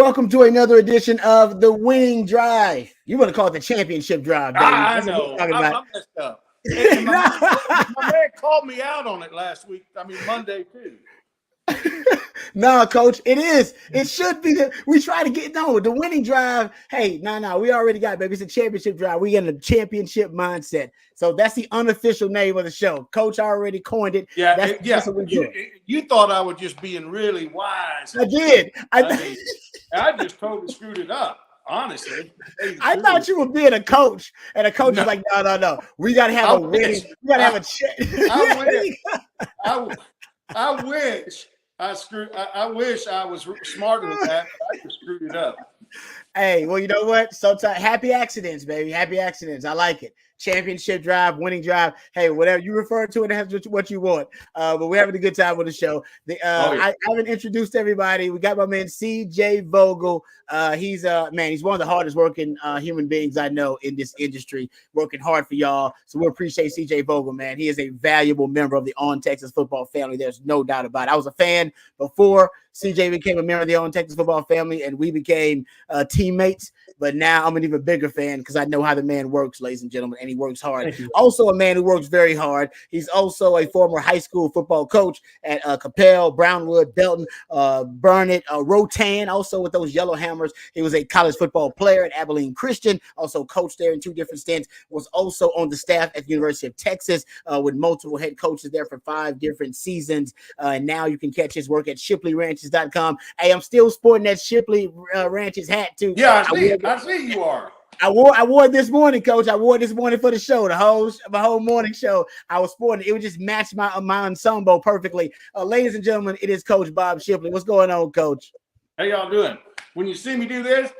Welcome to another edition of the Winning Drive. You want to call it the championship drive, baby. I know. I messed up. And my man called me out on it last week. Monday too. No, coach, it is. It should be. We try to get the winning drive. Hey, no, we already got it, baby. It's a championship drive. We get a championship mindset. So that's the unofficial name of the show. Coach already coined it. Yeah, that's what we do. You thought I was just being really wise. I did. I just totally screwed it up. Honestly, I thought you were being a coach, and a coach is like, no. We got to have a winning. We got to have a check. I wish. I wish I was smarter than that, but I just screwed it up. Hey, well, you know what? Sometimes happy accidents, baby. Happy accidents. I like it. Championship drive, winning drive. Hey, whatever you refer to it, that's what you want. But we're having a good time with the show. I haven't introduced everybody. We got my man CJ Vogel. He's one of the hardest working human beings I know in this industry, working hard for y'all. So we appreciate CJ Vogel, man. He is a valuable member of the On Texas football family. There's no doubt about it. I was a fan before CJ became a member of the On Texas football family, and we became teammates. But now I'm an even bigger fan because I know how the man works, ladies and gentlemen, and he works hard. Also a man who works very hard. He's also a former high school football coach at Capel, Brownwood, Belton, Burnett, Rotan, also with those Yellow Hammers. He was a college football player at Abilene Christian, also coached there in 2 different stints, was also on the staff at the University of Texas with multiple head coaches there for 5 different seasons. And now you can catch his work at ShipleyRanches.com. Hey, I'm still sporting that Shipley Ranches hat too. Yeah, I see you are. I wore it this morning, Coach. I wore it this morning for the show, my whole morning show. I was sporting it. It would just match my ensemble perfectly. Ladies and gentlemen, it is Coach Bob Shipley. What's going on, Coach? How y'all doing? When you see me do this,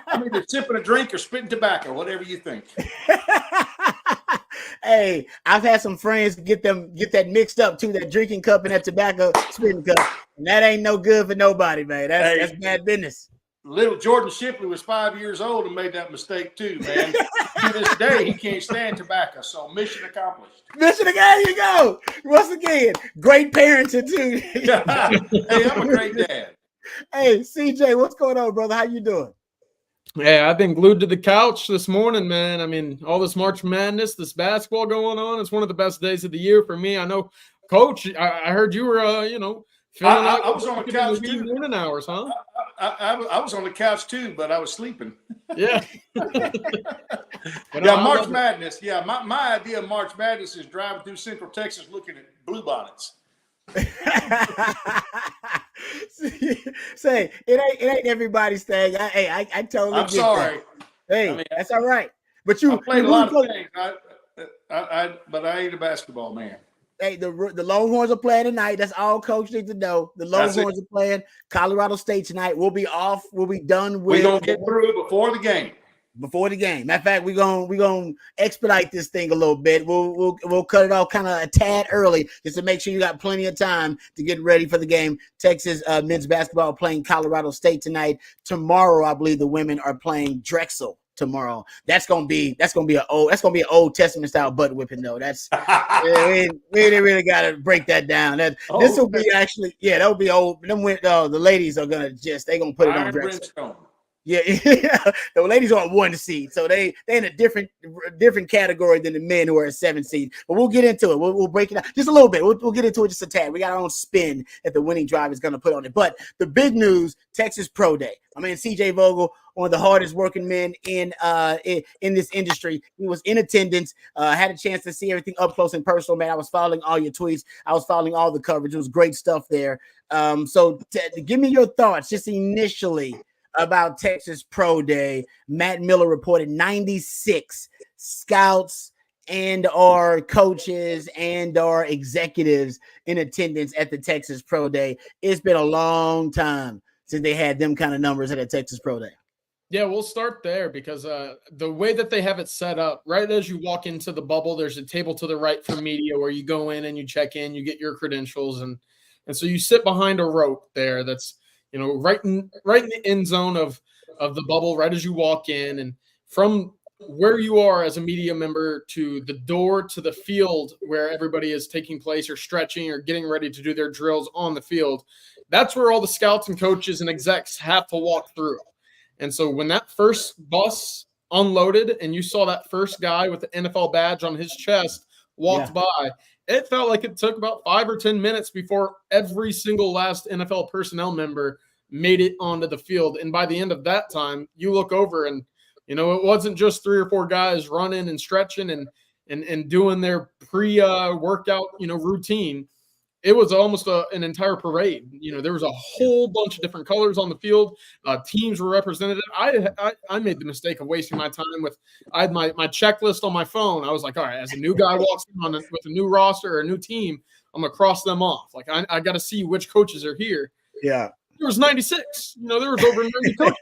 I'm either sipping a drink or spitting tobacco, whatever you think. Hey, I've had some friends get that mixed up too, that drinking cup and that tobacco spitting cup, and that ain't no good for nobody, man. That's bad business. Little Jordan Shipley was 5 years old and made that mistake too, man. To this day, he can't stand tobacco. So mission accomplished. There you go. Once again, great parenting too. Hey, I'm a great dad. Hey, CJ, what's going on, brother? How you doing? Yeah, I've been glued to the couch this morning, man. All this March Madness, this basketball going on. It's one of the best days of the year for me. I know, Coach, I heard you were, I was on the couch too. Morning hours, huh? I was on the couch too, but I was sleeping. Yeah. March Madness. Yeah, my idea of March Madness is driving through Central Texas looking at bluebonnets. Say it ain't everybody's thing. I totally. I'm sorry. That. Hey, that's all right. But you played a lot of things. But I ain't a basketball man. Hey, the Longhorns are playing tonight. That's all Coach needs to know. The Longhorns are playing Colorado State tonight. We'll be off. We'll be done with. We're gonna get through before the game. Matter of fact, we're gonna expedite this thing a little bit. We'll cut it off kind of a tad early just to make sure you got plenty of time to get ready for the game. Texas men's basketball playing Colorado State tonight. Tomorrow, I believe the women are playing Drexel. Tomorrow, that's gonna be an Old Testament style butt whipping though. That's we really gotta break that down. This will be actually that will be old. The ladies are gonna they're gonna put it on Drexel. Yeah, the ladies are on 1 seed, so they in a different category than the men who are at 7 seed. But we'll get into it. We'll break it down just a little bit. We'll get into it just a tad. We got our own spin that the winning drive is going to put on it. But the big news: Texas Pro Day. I mean, CJ Vogel, one of the hardest working men in this industry. He was in attendance. Had a chance to see everything up close and personal. Man, I was following all your tweets. I was following all the coverage. It was great stuff there. So give me your thoughts, just initially, about Texas Pro Day. Matt Miller reported 96 scouts and our coaches and our executives in attendance at the Texas Pro Day. It's been a long time since they had them kind of numbers at a Texas Pro Day. Yeah, we'll start there because the way that they have it set up, right as you walk into the bubble, there's a table to the right for media where you go in and you check in, you get your credentials, and so you sit behind a rope there that's right in the end zone of the bubble, right as you walk in, and from where you are as a media member to the door to the field where everybody is taking place or stretching or getting ready to do their drills on the field, that's where all the scouts and coaches and execs have to walk through. And so when that first bus unloaded and you saw that first guy with the NFL badge on his chest walked by, it felt like it took about 5 or 10 minutes before every single last NFL personnel member made it onto the field. And by the end of that time, you look over and, you know, it wasn't just 3 or 4 guys running and stretching and doing their pre-workout, you know, routine. It was almost an entire parade. You know, there was a whole bunch of different colors on the field. Teams were represented. I made the mistake of wasting my time I had my checklist on my phone. I was like, all right, as a new guy walks in with a new roster or a new team, I'm going to cross them off. Like, I got to see which coaches are here. Yeah. There was 96. You know, there was over 90 coaches.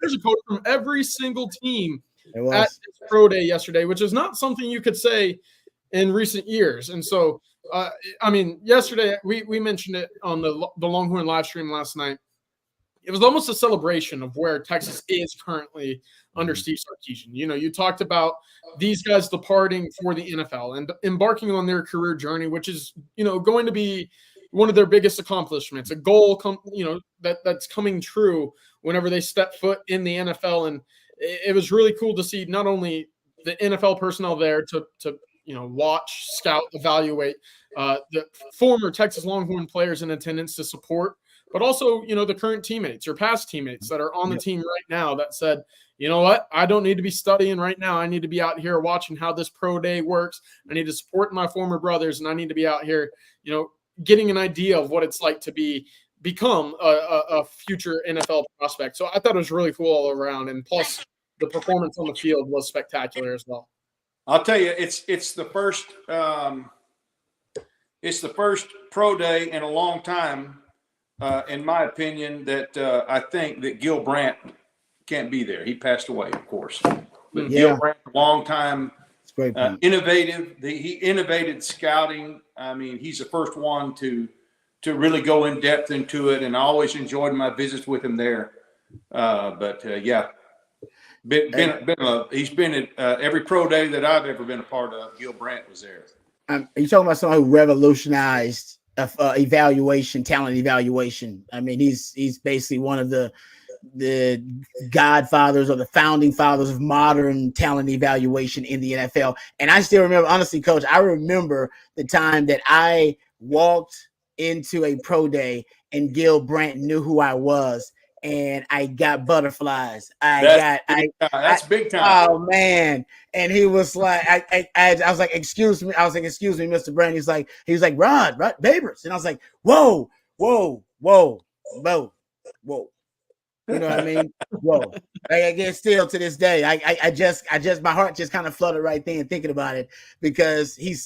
There's a coach from every single team at this pro day yesterday, which is not something you could say in recent years. And so, I mean, yesterday we mentioned it on the Longhorn live stream last night. It was almost a celebration of where Texas is currently under Steve Sarkisian. You know, you talked about these guys departing for the NFL and embarking on their career journey, which is, you know, going to be one of their biggest accomplishments, a goal, you know, that's coming true whenever they step foot in the NFL. And it was really cool to see not only the NFL personnel there to you know, watch, scout, evaluate the former Texas Longhorn players in attendance to support, but also, you know, the current teammates or past teammates that are on the team right now that said, you know what, I don't need to be studying right now. I need to be out here watching how this pro day works. I need to support my former brothers, and I need to be out here, you know, getting an idea of what it's like to become a future NFL prospect. So I thought it was really cool all around. And plus the performance on the field was spectacular as well. I'll tell you, it's the first pro day in a long time, in my opinion, that I think that Gil Brandt can't be there. He passed away, of course. But Gil Brandt, long time innovative. He innovated scouting. I mean, he's the first one to really go in depth into it, and I always enjoyed my visits with him there. He's been at every pro day that I've ever been a part of. Gil Brandt was there. You're talking about someone who revolutionized evaluation, talent evaluation. I mean, he's basically one of the godfathers or the founding fathers of modern talent evaluation in the NFL. And I still remember, honestly, Coach, I remember the time that I walked into a pro day and Gil Brandt knew who I was. And I got butterflies. That's big time. Oh man! And he was like, I was like, excuse me. I was like, excuse me, Mr. Brand. He was like, Rod Babers. And I was like, whoa. You know what I mean? Whoa. I guess still to this day, I just my heart just kind of fluttered right then thinking about it, because he's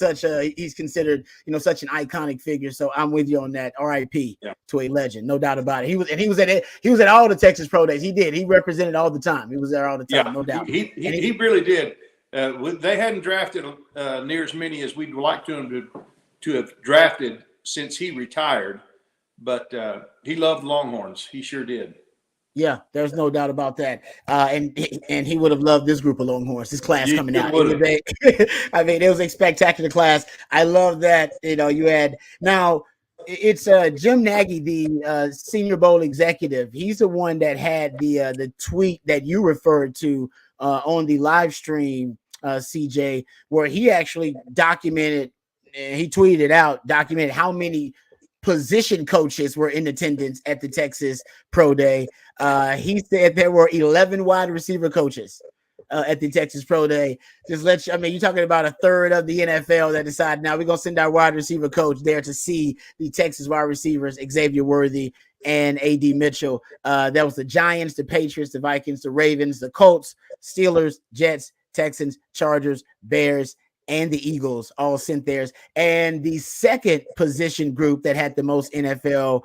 considered, you know, such an iconic figure. So I'm with you on that. R.I.P. to a legend, no doubt about it. He was at all the Texas pro days. He represented all the time. He was there all the time, no doubt. He really did. They hadn't drafted near as many as we'd like to have drafted since he retired, but he loved Longhorns. He sure did. Yeah, there's no doubt about that. And he would have loved this group of Longhorns, this class coming out. I mean, it was a spectacular class. I love that. You know, you had now it's Jim Nagy, the Senior Bowl executive. He's the one that had the tweet that you referred to on the live stream, CJ, where he actually documented how many position coaches were in attendance at the Texas Pro Day. He said there were 11 wide receiver coaches at the Texas Pro Day. You're talking about a third of the NFL that decided, now we're going to send our wide receiver coach there to see the Texas wide receivers, Xavier Worthy and A.D. Mitchell. That was the Giants, the Patriots, the Vikings, the Ravens, the Colts, Steelers, Jets, Texans, Chargers, Bears, and the Eagles all sent theirs. And the second position group that had the most NFL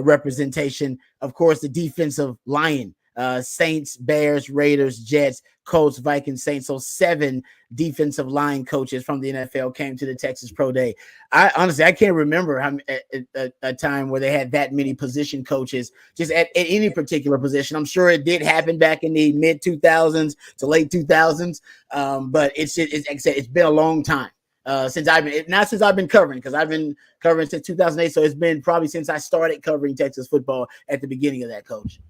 representation, of course, the defensive line, Saints, Bears, Raiders, Jets, Colts, Vikings, Saints. So 7 defensive line coaches from the NFL came to the Texas Pro Day. I can't remember a time where they had that many position coaches just at any particular position. I'm sure it did happen back in the mid 2000s to late 2000s, but it's been a long time since I've been covering, because I've been covering since 2008. So it's been probably since I started covering Texas football at the beginning of that, Coach.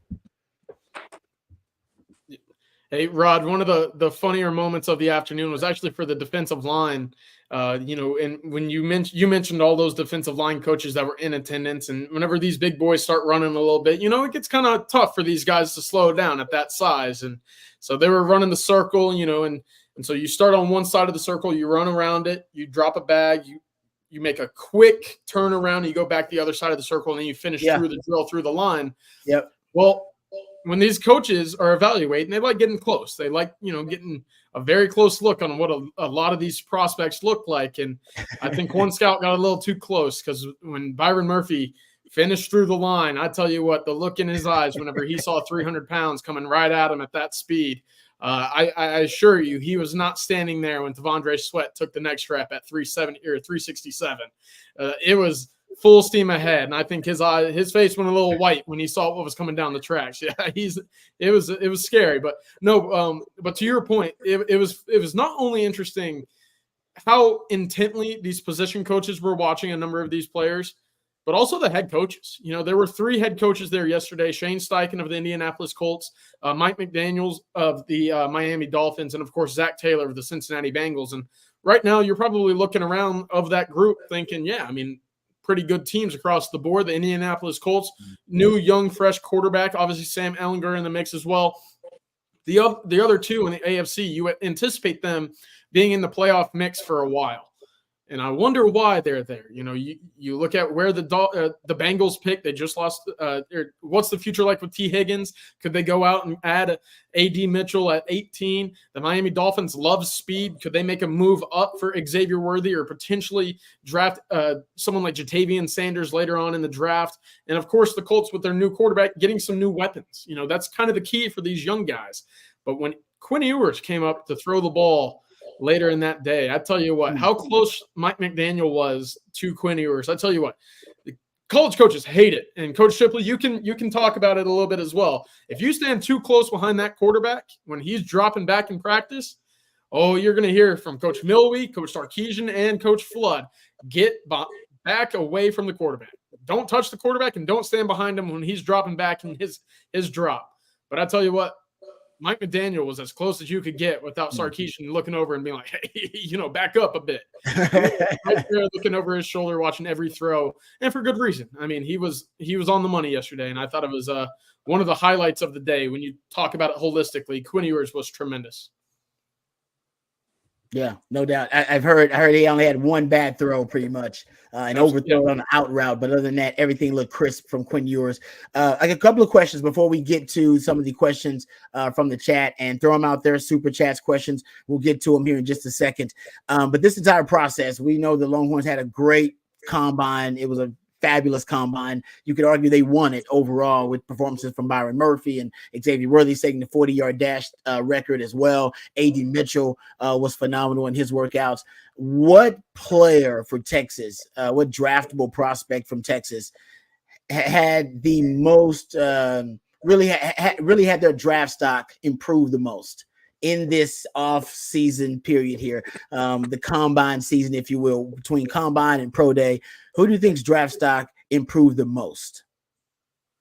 Hey, Rod, one of the funnier moments of the afternoon was actually for the defensive line. And when you mentioned all those defensive line coaches that were in attendance, and whenever these big boys start running a little bit, it gets kind of tough for these guys to slow down at that size. And so they were running the circle, and so you start on one side of the circle, you run around it, you drop a bag, you make a quick turn around, and you go back the other side of the circle, and then you finish through the drill through the line. Yep. Well, when these coaches are evaluating, they like getting close. They like, getting a very close look on what a lot of these prospects look like. And I think one scout got a little too close, because when Byron Murphy finished through the line, I tell you what, the look in his eyes whenever he saw 300 pounds coming right at him at that speed, I assure you, he was not standing there when Tavondre Sweat took the next rep at 370 or 367. It was full steam ahead, and I think his face went a little white when he saw what was coming down the tracks. Yeah, it was scary, but no. But to your point, it was not only interesting how intently these position coaches were watching a number of these players, but also the head coaches. There were 3 head coaches there yesterday: Shane Steichen of the Indianapolis Colts, Mike McDaniels of the Miami Dolphins, and of course Zach Taylor of the Cincinnati Bengals. And right now, you're probably looking around of that group thinking, pretty good teams across the board. The Indianapolis Colts, new, young, fresh quarterback. Obviously, Sam Ehlinger in the mix as well. The other 2 in the AFC, you anticipate them being in the playoff mix for a while. And I wonder why they're there. You look at where the Bengals pick. They just lost. What's the future like with T. Higgins? Could they go out and add A.D. Mitchell at 18? The Miami Dolphins love speed. Could they make a move up for Xavier Worthy, or potentially draft someone like Jatavian Sanders later on in the draft? And, of course, the Colts with their new quarterback getting some new weapons. That's kind of the key for these young guys. But when Quinn Ewers came up to throw the ball later in that day, I tell you what, how close Mike McDaniel was to Quinn Ewers. I tell you what, the college coaches hate it. And Coach Shipley, you can talk about it a little bit as well. If you stand too close behind that quarterback when he's dropping back in practice, you're going to hear from Coach Milwee, Coach Sarkisian, and Coach Flood. Get back away from the quarterback. Don't touch the quarterback, and don't stand behind him when he's dropping back in his drop. But I tell you what, Mike McDaniel was as close as you could get without Sarkisian looking over and being like, hey, back up a bit. Right there, looking over his shoulder, watching every throw, and for good reason. I mean, he was on the money yesterday, and I thought it was one of the highlights of the day. When you talk about it holistically, Quinn Ewers was tremendous. Yeah, no doubt. I heard he only had one bad throw, pretty much, an overthrow on the out route. But other than that, everything looked crisp from Quinn Ewers. I got a couple of questions before we get to some of the questions from the chat, and throw them out there. Super chats questions. We'll get to them here in just a second. But this entire process, we know the Longhorns had a great combine. It was a fabulous combine. You could argue they won it overall with performances from Byron Murphy and Xavier Worthy setting the 40-yard dash record as well. A.D. Mitchell was phenomenal in his workouts. What player for Texas, what draftable prospect from Texas had the most, really had their draft stock improve the most in this off-season period here, the combine season, if you will, between combine and pro day? Who do you think's draft stock improved the most?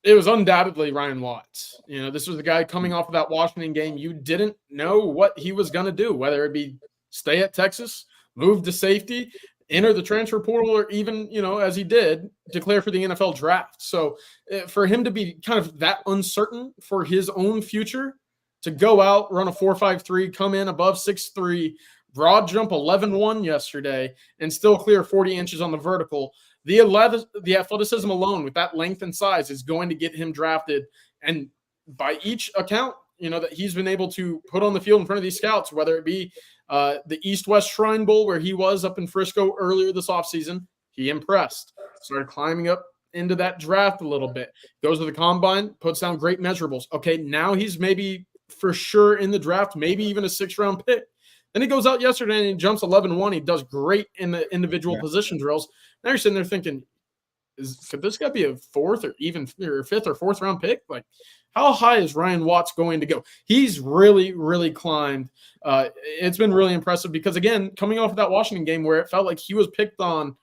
It was undoubtedly Ryan Watts. This was the guy coming off of that Washington game. You didn't know what he was going to do, whether it be stay at Texas, move to safety, enter the transfer portal, or even, as he did, declare for the NFL draft. So for him to be kind of that uncertain for his own future, to go out, run a 4.53, come in above 6'3", broad jump 11.1 yesterday, and still clear 40 inches on the vertical. The athleticism alone with that length and size is going to get him drafted. And by each account, that he's been able to put on the field in front of these scouts, whether it be the East-West Shrine Bowl, where he was up in Frisco earlier this offseason, he impressed. Started climbing up into that draft a little bit. Goes to the combine, puts down great measurables. Okay, now he's maybe for sure in the draft, maybe even a 6th-round pick. Then he goes out yesterday and he jumps 11-1. He does great in the individual position drills. Now you're sitting there thinking, could this guy be a fourth or even or fifth or fourth round pick? Like, how high is Ryan Watts going to go? He's really, really climbed. It's been really impressive because, again, coming off of that Washington game where it felt like he was picked on,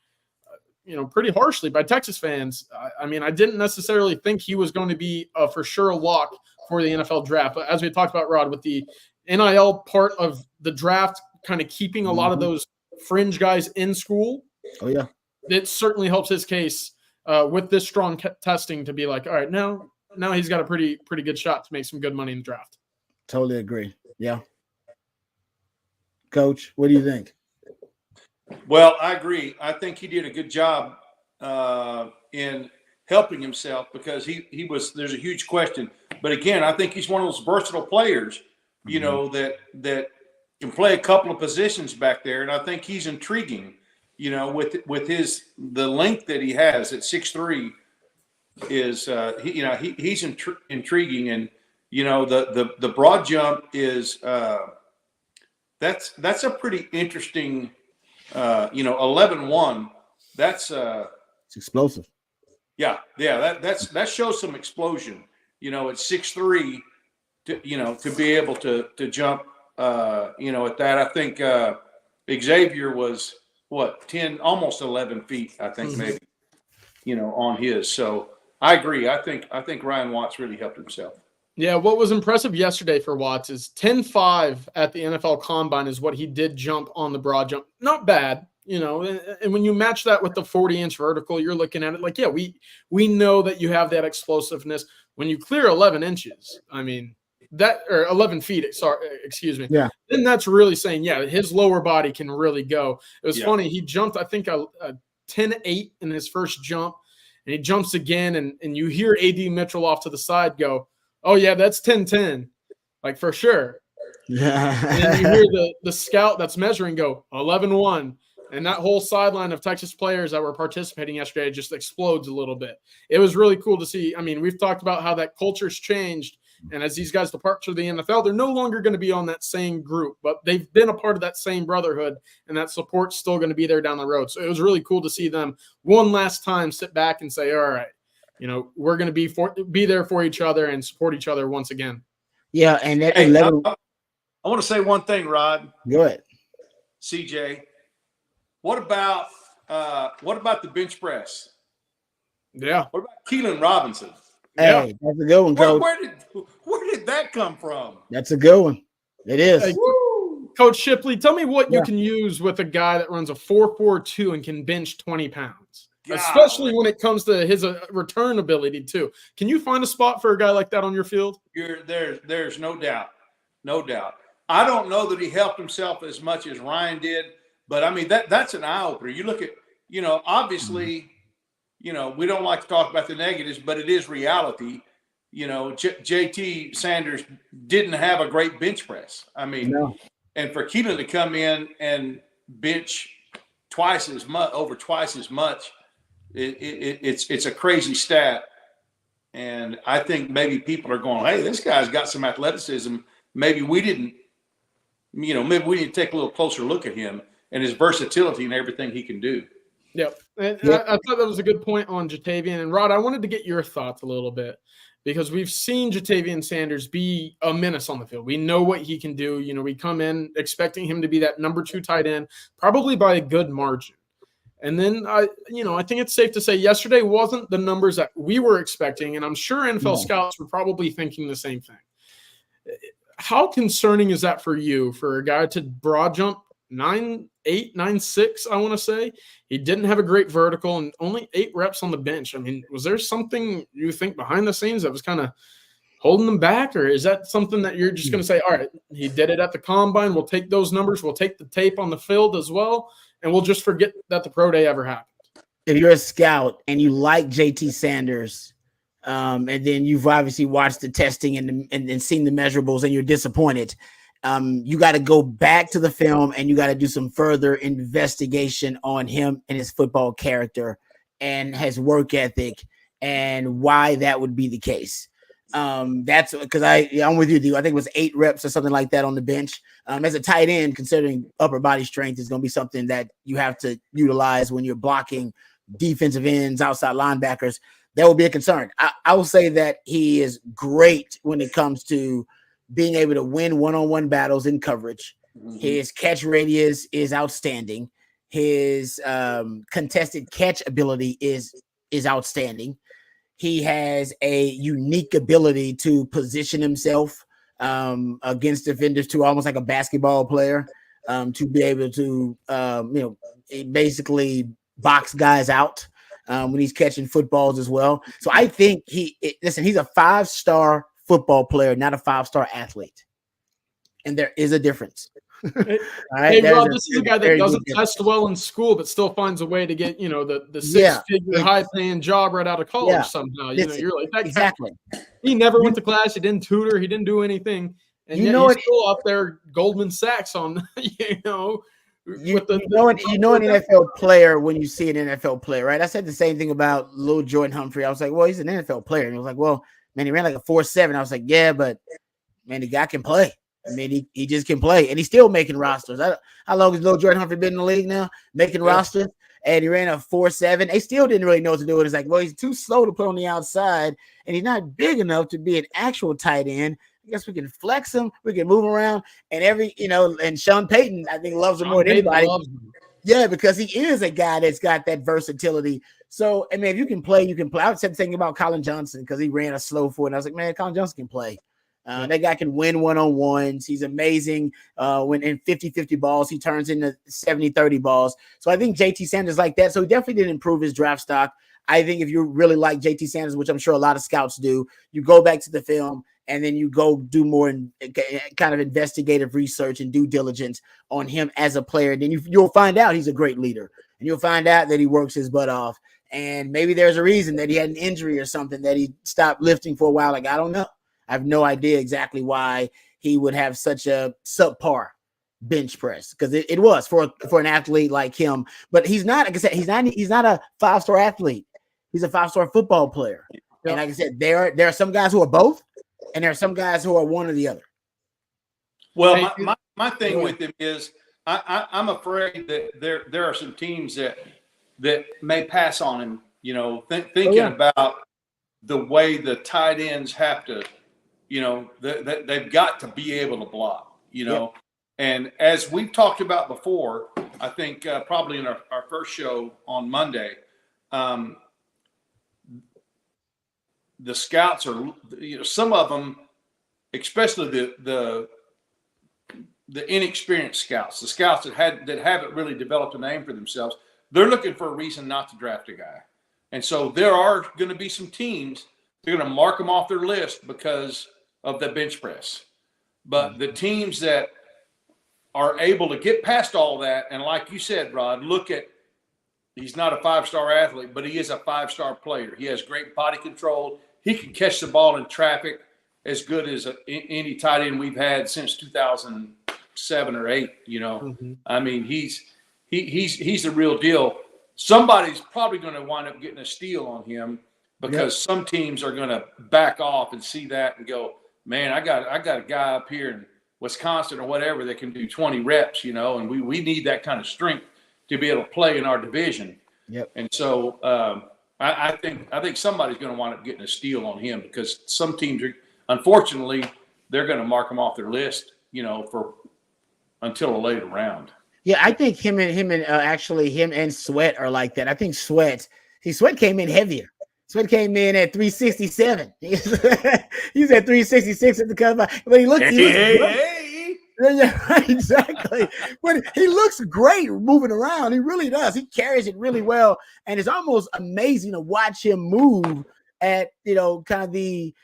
pretty harshly by Texas fans. I mean, I didn't necessarily think he was going to be a for sure lock for the NFL draft. But as we talked about, Rod, with the NIL part of the draft kind of keeping a lot of those fringe guys in school. Oh, yeah. It certainly helps his case with this strong testing to be like, all right, now he's got a pretty good shot to make some good money in the draft. Totally agree. Yeah. Coach, what do you think? Well, I agree. I think he did a good job in helping himself because he was. There's a huge question, but again, I think he's one of those versatile players, that can play a couple of positions back there, and I think he's intriguing. With the length that he has at 6'3", is he's intriguing, and the broad jump is that's a pretty interesting. 11-1. That's it's explosive. Yeah. That shows some explosion. At 6'3", to be able to jump. At that, I think Xavier was what 10, almost 11 feet. I think maybe. On his. So I agree. I think Ryan Watts really helped himself. Yeah, what was impressive yesterday for Watts is 10.5 at the NFL Combine is what he did jump on the broad jump. Not bad, and when you match that with the 40-inch vertical, you're looking at it like, yeah, we know that you have that explosiveness. When you clear 11 inches, I mean, or 11 feet, sorry, excuse me. Yeah. Then that's really saying, yeah, his lower body can really go. It was funny. He jumped, I think, a 10.8 in his first jump, and he jumps again, and you hear A.D. Mitchell off to the side go, oh, yeah, that's 10-10, like for sure. And then you hear the scout that's measuring go 11-1, and that whole sideline of Texas players that were participating yesterday just explodes a little bit. It was really cool to see. I mean, we've talked about how that culture's changed, and as these guys depart to the NFL, they're no longer going to be on that same group, but they've been a part of that same brotherhood, and that support's still going to be there down the road. So it was really cool to see them one last time sit back and say, all right, we're going to be there for each other and support each other once again. Yeah, and that hey, 11. I want to say one thing, Rod. Go ahead, CJ. What about the bench press? Yeah. What about Keelan Robinson? Hey, that's a good one, Coach. Where did that come from? That's a good one. It is. Hey, Coach Shipley, tell me what you can use with a guy that runs a 4.42 and can bench 20 pounds. God. Especially when it comes to his return ability too. Can you find a spot for a guy like that on your field? There's no doubt. I don't know that he helped himself as much as Ryan did, but I mean that's an eye opener. You look at, obviously, we don't like to talk about the negatives, but it is reality. JT Sanders didn't have a great bench press. I mean, no. And for Keelan to come in and bench over twice as much. It's a crazy stat, and I think maybe people are going, hey, this guy's got some athleticism. Maybe we didn't take a little closer look at him and his versatility and everything he can do. Yep. And I thought that was a good point on Jatavian. And Rod, I wanted to get your thoughts a little bit because we've seen Jatavian Sanders be a menace on the field. We know what he can do. We come in expecting him to be that number 2 tight end, probably by a good margin. And then, I think it's safe to say yesterday wasn't the numbers that we were expecting, and I'm sure NFL scouts were probably thinking the same thing. How concerning is that for you, for a guy to broad jump 9'8", 9'6", I want to say? He didn't have a great vertical and only 8 reps on the bench. I mean, was there something you think behind the scenes that was kind of holding him back, or is that something that you're just going to say, all right, he did it at the Combine, we'll take those numbers, we'll take the tape on the field as well, and we'll just forget that the pro day ever happened? If you're a scout and you like JT Sanders, and then you've obviously watched the testing and seen the measurables and you're disappointed, you got to go back to the film and you got to do some further investigation on him and his football character and his work ethic and why that would be the case. That's because I'm with you, dude. I think it was 8 reps or something like that on the bench. As a tight end, considering upper body strength is going to be something that you have to utilize when you're blocking defensive ends, outside linebackers, that will be a concern. I will say that he is great when it comes to being able to win one-on-one battles in coverage. Mm-hmm. His catch radius is outstanding. His contested catch ability is outstanding. He has a unique ability to position himself against defenders, to almost like a basketball player, to be able to basically box guys out when he's catching footballs as well. So I think he's a 5-star football player, not a 5-star athlete. And there is a difference. All right, hey, Rob, this is a guy that doesn't test well in school, but still finds a way to get, the 6-figure high-paying job right out of college somehow. You're like, that exactly. He never went to class. He didn't tutor. He didn't do anything. And yet he's still up there Goldman Sachs on, You know an NFL player when you see an NFL player, right? I said the same thing about little Jordan Humphrey. I was like, well, he's an NFL player. And he was like, well, man, he ran like a 4.7. I was like, yeah, but man, the guy can play. I mean, he just can play, and he's still making rosters. How long has little Jordan Humphrey been in the league now? Making rosters, and he ran a 4.7. They still didn't really know what to do with it. It's like, well, he's too slow to put on the outside, and he's not big enough to be an actual tight end. I guess we can flex him. We can move him around, and and Sean Payton, I think, loves him more than anybody. Yeah, because he is a guy that's got that versatility. So, I mean, if you can play, you can play. I was thinking about Colin Johnson because he ran a slow 4, and I was like, man, Colin Johnson can play. That guy can win one-on-ones. He's amazing. When in 50-50 balls, he turns into 70-30 balls. So I think JT Sanders like that. So he definitely did improve his draft stock. I think if you really like JT Sanders, which I'm sure a lot of scouts do, you go back to the film and then you go do more kind of investigative research and due diligence on him as a player. And then you'll find out he's a great leader. And you'll find out that he works his butt off. And maybe there's a reason that he had an injury or something that he stopped lifting for a while. Like, I don't know. I have no idea exactly why he would have such a subpar bench press, because it was for an athlete like him. But he's not, like I said, he's not a 5-star athlete. He's a 5-star football player. Yep. And like I said, there are some guys who are both, and there are some guys who are one or the other. Well, my thing with him is I'm afraid that there are some teams that may pass on him. Thinking about the way the tight ends have to. They've got to be able to block, And as we've talked about before, I think probably in our first show on Monday, the scouts are, some of them, especially the inexperienced scouts, the scouts that haven't really developed a name for themselves, they're looking for a reason not to draft a guy. And so there are going to be some teams, they're going to mark them off their list because of the bench press. But the teams that are able to get past all that, and like you said, Rod, he's not a 5-star athlete, but he is a 5-star player. He has great body control. He can catch the ball in traffic as good as any tight end we've had since 2007 or 8. I mean, he's the real deal. Somebody's probably going to wind up getting a steal on him because some teams are going to back off and see that and go, man, I got a guy up here in Wisconsin or whatever that can do 20 reps, and we need that kind of strength to be able to play in our division. Yep. And so I think somebody's going to wind up getting a steal on him because some teams are, unfortunately, they're going to mark him off their list, for until a later round. Yeah, I think him and Sweat are like that. I think Sweat came in heavier. Sweat came in at 367. He's at 366 at the cover, but he looks great. Yeah, exactly. But he looks great moving around. He really does. He carries it really well, and it's almost amazing to watch him move at kind of the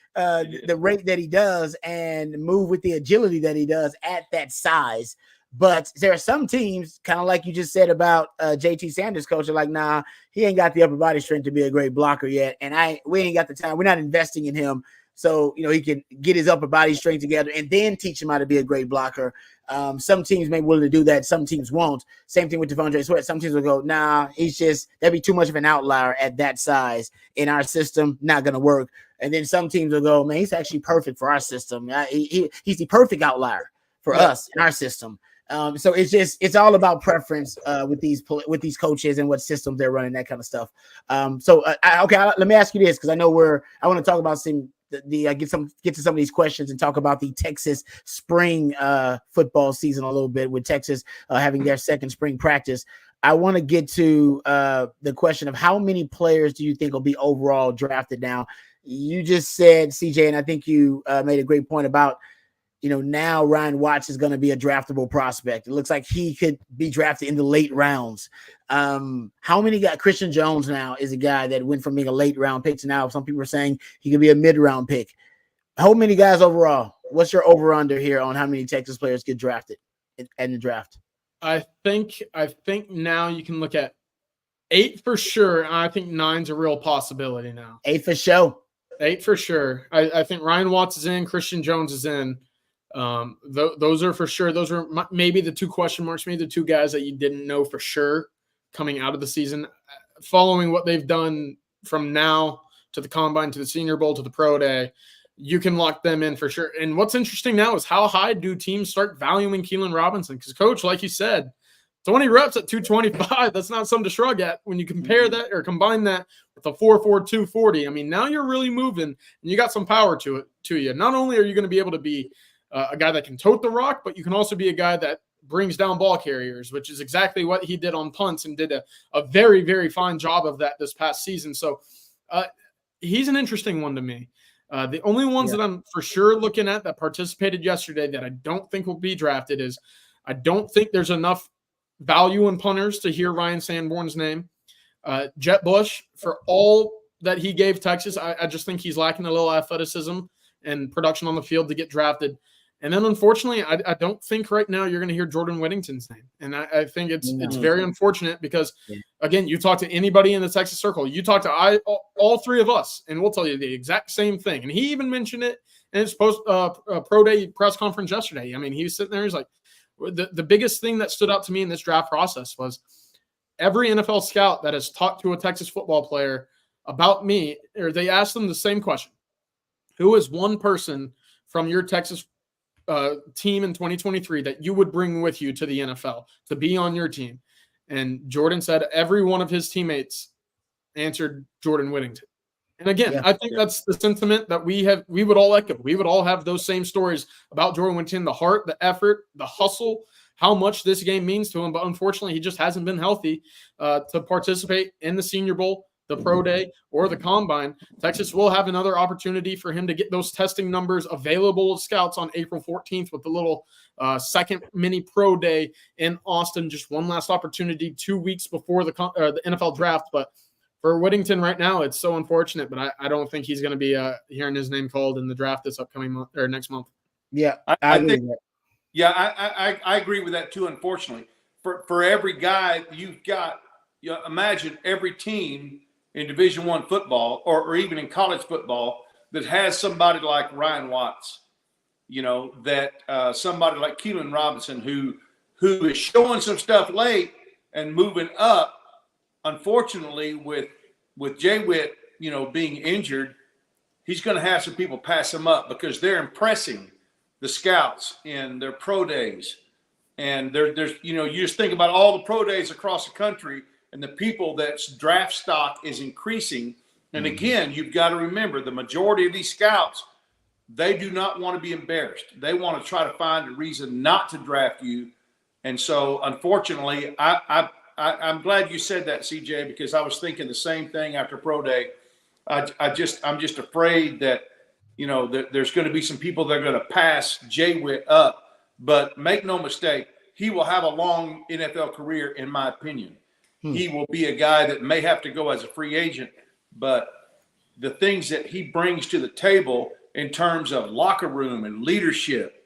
rate that he does and move with the agility that he does at that size. But there are some teams, kind of like you just said about JT Sanders, coach, are like, nah, he ain't got the upper body strength to be a great blocker yet. And we ain't got the time. We're not investing in him. So, he can get his upper body strength together and then teach him how to be a great blocker. Some teams may be willing to do that. Some teams won't. Same thing with Devondre Sweat. Some teams will go, nah, that'd be too much of an outlier at that size in our system. Not going to work. And then some teams will go, man, he's actually perfect for our system. He's the perfect outlier for us in our system. So it's all about preference with these coaches and what systems they're running, that kind of stuff. Let me ask you this, because I know I want to talk about get to some of these questions and talk about the Texas spring football season a little bit, with Texas having their second spring practice. I want to get to the question of how many players do you think will be overall drafted now? You just said, CJ, and I think you made a great point about, now Ryan Watts is going to be a draftable prospect. It looks like he could be drafted in the late rounds. How many guys? Christian Jones now is a guy that went from being a late round pick to now some people are saying he could be a mid round pick. How many guys overall? What's your over under here on how many Texas players get drafted in the draft? I think now you can look at 8 for sure. And I think 9's a real possibility now. 8 for sure. 8 for sure. I think Ryan Watts is in. Christian Jones is in. Those are for sure. Those are maybe the 2 question marks, maybe the 2 guys that you didn't know for sure coming out of the season. Following what they've done from now to the Combine, to the Senior Bowl, to the Pro Day, you can lock them in for sure. And what's interesting now is how high do teams start valuing Keelan Robinson? Because, Coach, like you said, 20 reps at 225, that's not something to shrug at when you compare that or combine that with a 4.4 240. I mean, now you're really moving and you got some power to you. Not only are you going to be able to be a guy that can tote the rock, but you can also be a guy that brings down ball carriers, which is exactly what he did on punts and did a very, very fine job of that this past season. So he's an interesting one to me. The only ones that I'm for sure looking at that participated yesterday that I don't think will be drafted is I don't think there's enough value in punters to hear Ryan Sanborn's name. Jet Bush, for all that he gave Texas, I just think he's lacking a little athleticism and production on the field to get drafted. And then, unfortunately, I don't think right now you're going to hear Jordan Whittington's name. And I think it's very unfortunate because, again, you talk to anybody in the Texas circle, you talk to all 3 of us, and we'll tell you the exact same thing. And he even mentioned it in his pro day press conference yesterday. I mean, he was sitting there, he's like, the biggest thing that stood out to me in this draft process was every NFL scout that has talked to a Texas football player about me, or they asked them the same question. Who is one person from your Texas team in 2023 that you would bring with you to the NFL to be on your team? And Jordan said every one of his teammates answered Jordan Whittington. And again, I think that's the sentiment that we would all echo. We would all have those same stories about Jordan Whittington, the heart, the effort, the hustle, how much this game means to him. But unfortunately, he just hasn't been healthy to participate in the Senior Bowl, the Pro Day, or the Combine. Texas will have another opportunity for him to get those testing numbers available to scouts on April 14th with the little second mini Pro Day in Austin. Just one last opportunity 2 weeks before the NFL draft. But for Whittington right now, it's so unfortunate, but I don't think he's going to be hearing his name called in the draft this upcoming month or next month. Yeah, I think. Yeah, I agree with that too. Unfortunately, for every guy you've got, imagine every team in Division I football or even in college football that has somebody like Ryan Watts, that somebody like Keelan Robinson who is showing some stuff late and moving up. Unfortunately, with Jay Witt, being injured, he's going to have some people pass him up because they're impressing the scouts in their pro days. And there's you just think about all the pro days across the country and the people that's draft stock is increasing. And again, you've got to remember the majority of these scouts, they do not want to be embarrassed. They want to try to find a reason not to draft you. And so, unfortunately, I'm glad you said that, CJ, because I was thinking the same thing after Pro Day. I'm just afraid that, that there's going to be some people that are going to pass Jay Witt up. But make no mistake, he will have a long NFL career, in my opinion. He will be a guy that may have to go as a free agent, but the things that he brings to the table in terms of locker room and leadership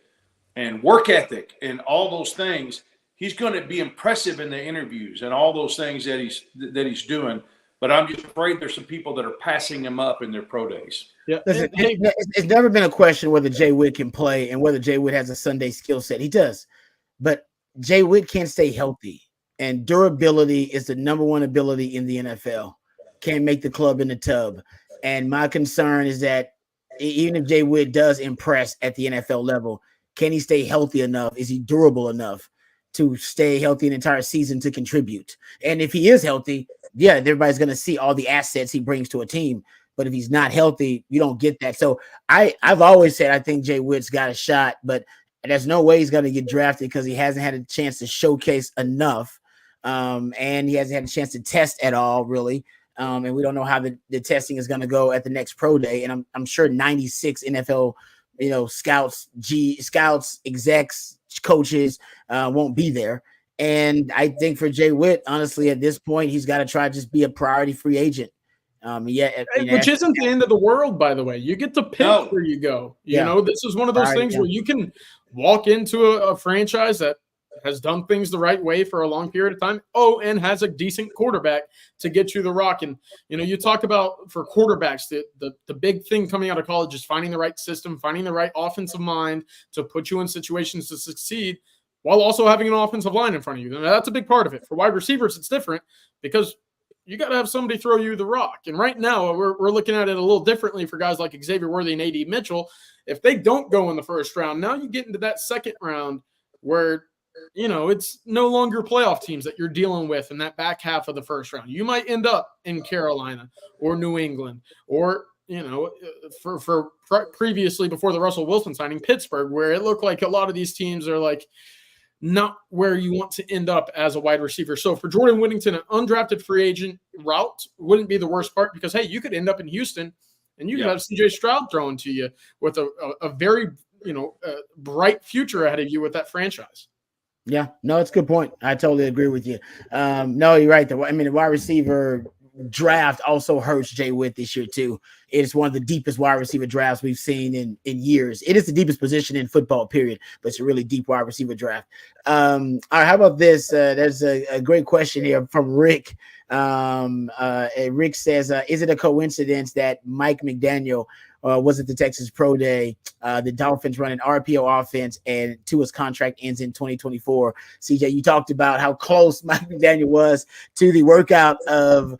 and work ethic and all those things, he's going to be impressive in the interviews and all those things that he's doing. But I'm just afraid there's some people that are passing him up in their pro days. Yeah, listen, it's never been a question whether Jay Witt can play and whether Jay Witt has a Sunday skill set. He does, but Jay Witt can't stay healthy, and durability is the number one ability in the NFL. Can't make the club in the tub, and my concern is that even if Jay Witt does impress at the NFL level, can he stay healthy enough? Is he durable enough? to stay healthy an entire season to contribute. And if he is healthy, yeah, everybody's going to see all the assets he brings to a team. But if he's not healthy, you don't get that. So I've always said I think Jay Witt's got a shot, but there's no way he's going to get drafted because he hasn't had a chance to showcase enough. And he hasn't had a chance to test at all, really. And we don't know how the testing is going to go at the next pro day. And I'm sure 96 NFL, scouts, execs, coaches won't be there. And I think for Jay Witt, honestly, at this point, he's got to try to just be a priority free agent. Which isn't the end of the world, by the way. You get to pick where you go. This is one of those things where you can walk into a franchise that has done things the right way for a long period of time. And has a decent quarterback to get you the rock. And, you talk about for quarterbacks, the big thing coming out of college is finding the right system, finding the right offensive mind to put you in situations to succeed while also having an offensive line in front of you. And that's a big part of it. For wide receivers, it's different because you got to have somebody throw you the rock. And right now we're looking at it a little differently for guys like Xavier Worthy and A.D. Mitchell. If they don't go in the first round, now you get into that second round where, it's no longer playoff teams that you're dealing with in that back half of the first round. You might end up in Carolina or New England or, for previously before the Russell Wilson signing, Pittsburgh, where it looked like a lot of these teams are like, not where you want to end up as a wide receiver. So for Jordan Whittington, an undrafted free agent route wouldn't be the worst part because, hey, you could end up in Houston and you could have CJ Stroud thrown to you with a very, bright future ahead of you with that franchise. Yeah, no, it's a good point. I totally agree with you. No, you're right. The wide receiver draft also hurts Jay Witt this year too. It's one of the deepest wide receiver drafts we've seen in years. It is the deepest position in football, period, but it's a really deep wide receiver draft. All right, how about this? There's a great question here from Rick. Rick says, is it a coincidence that Mike McDaniel was at the Texas Pro Day? The Dolphins run an RPO offense and Tua's contract ends in 2024. CJ, you talked about how close Mike McDaniel was to the workout of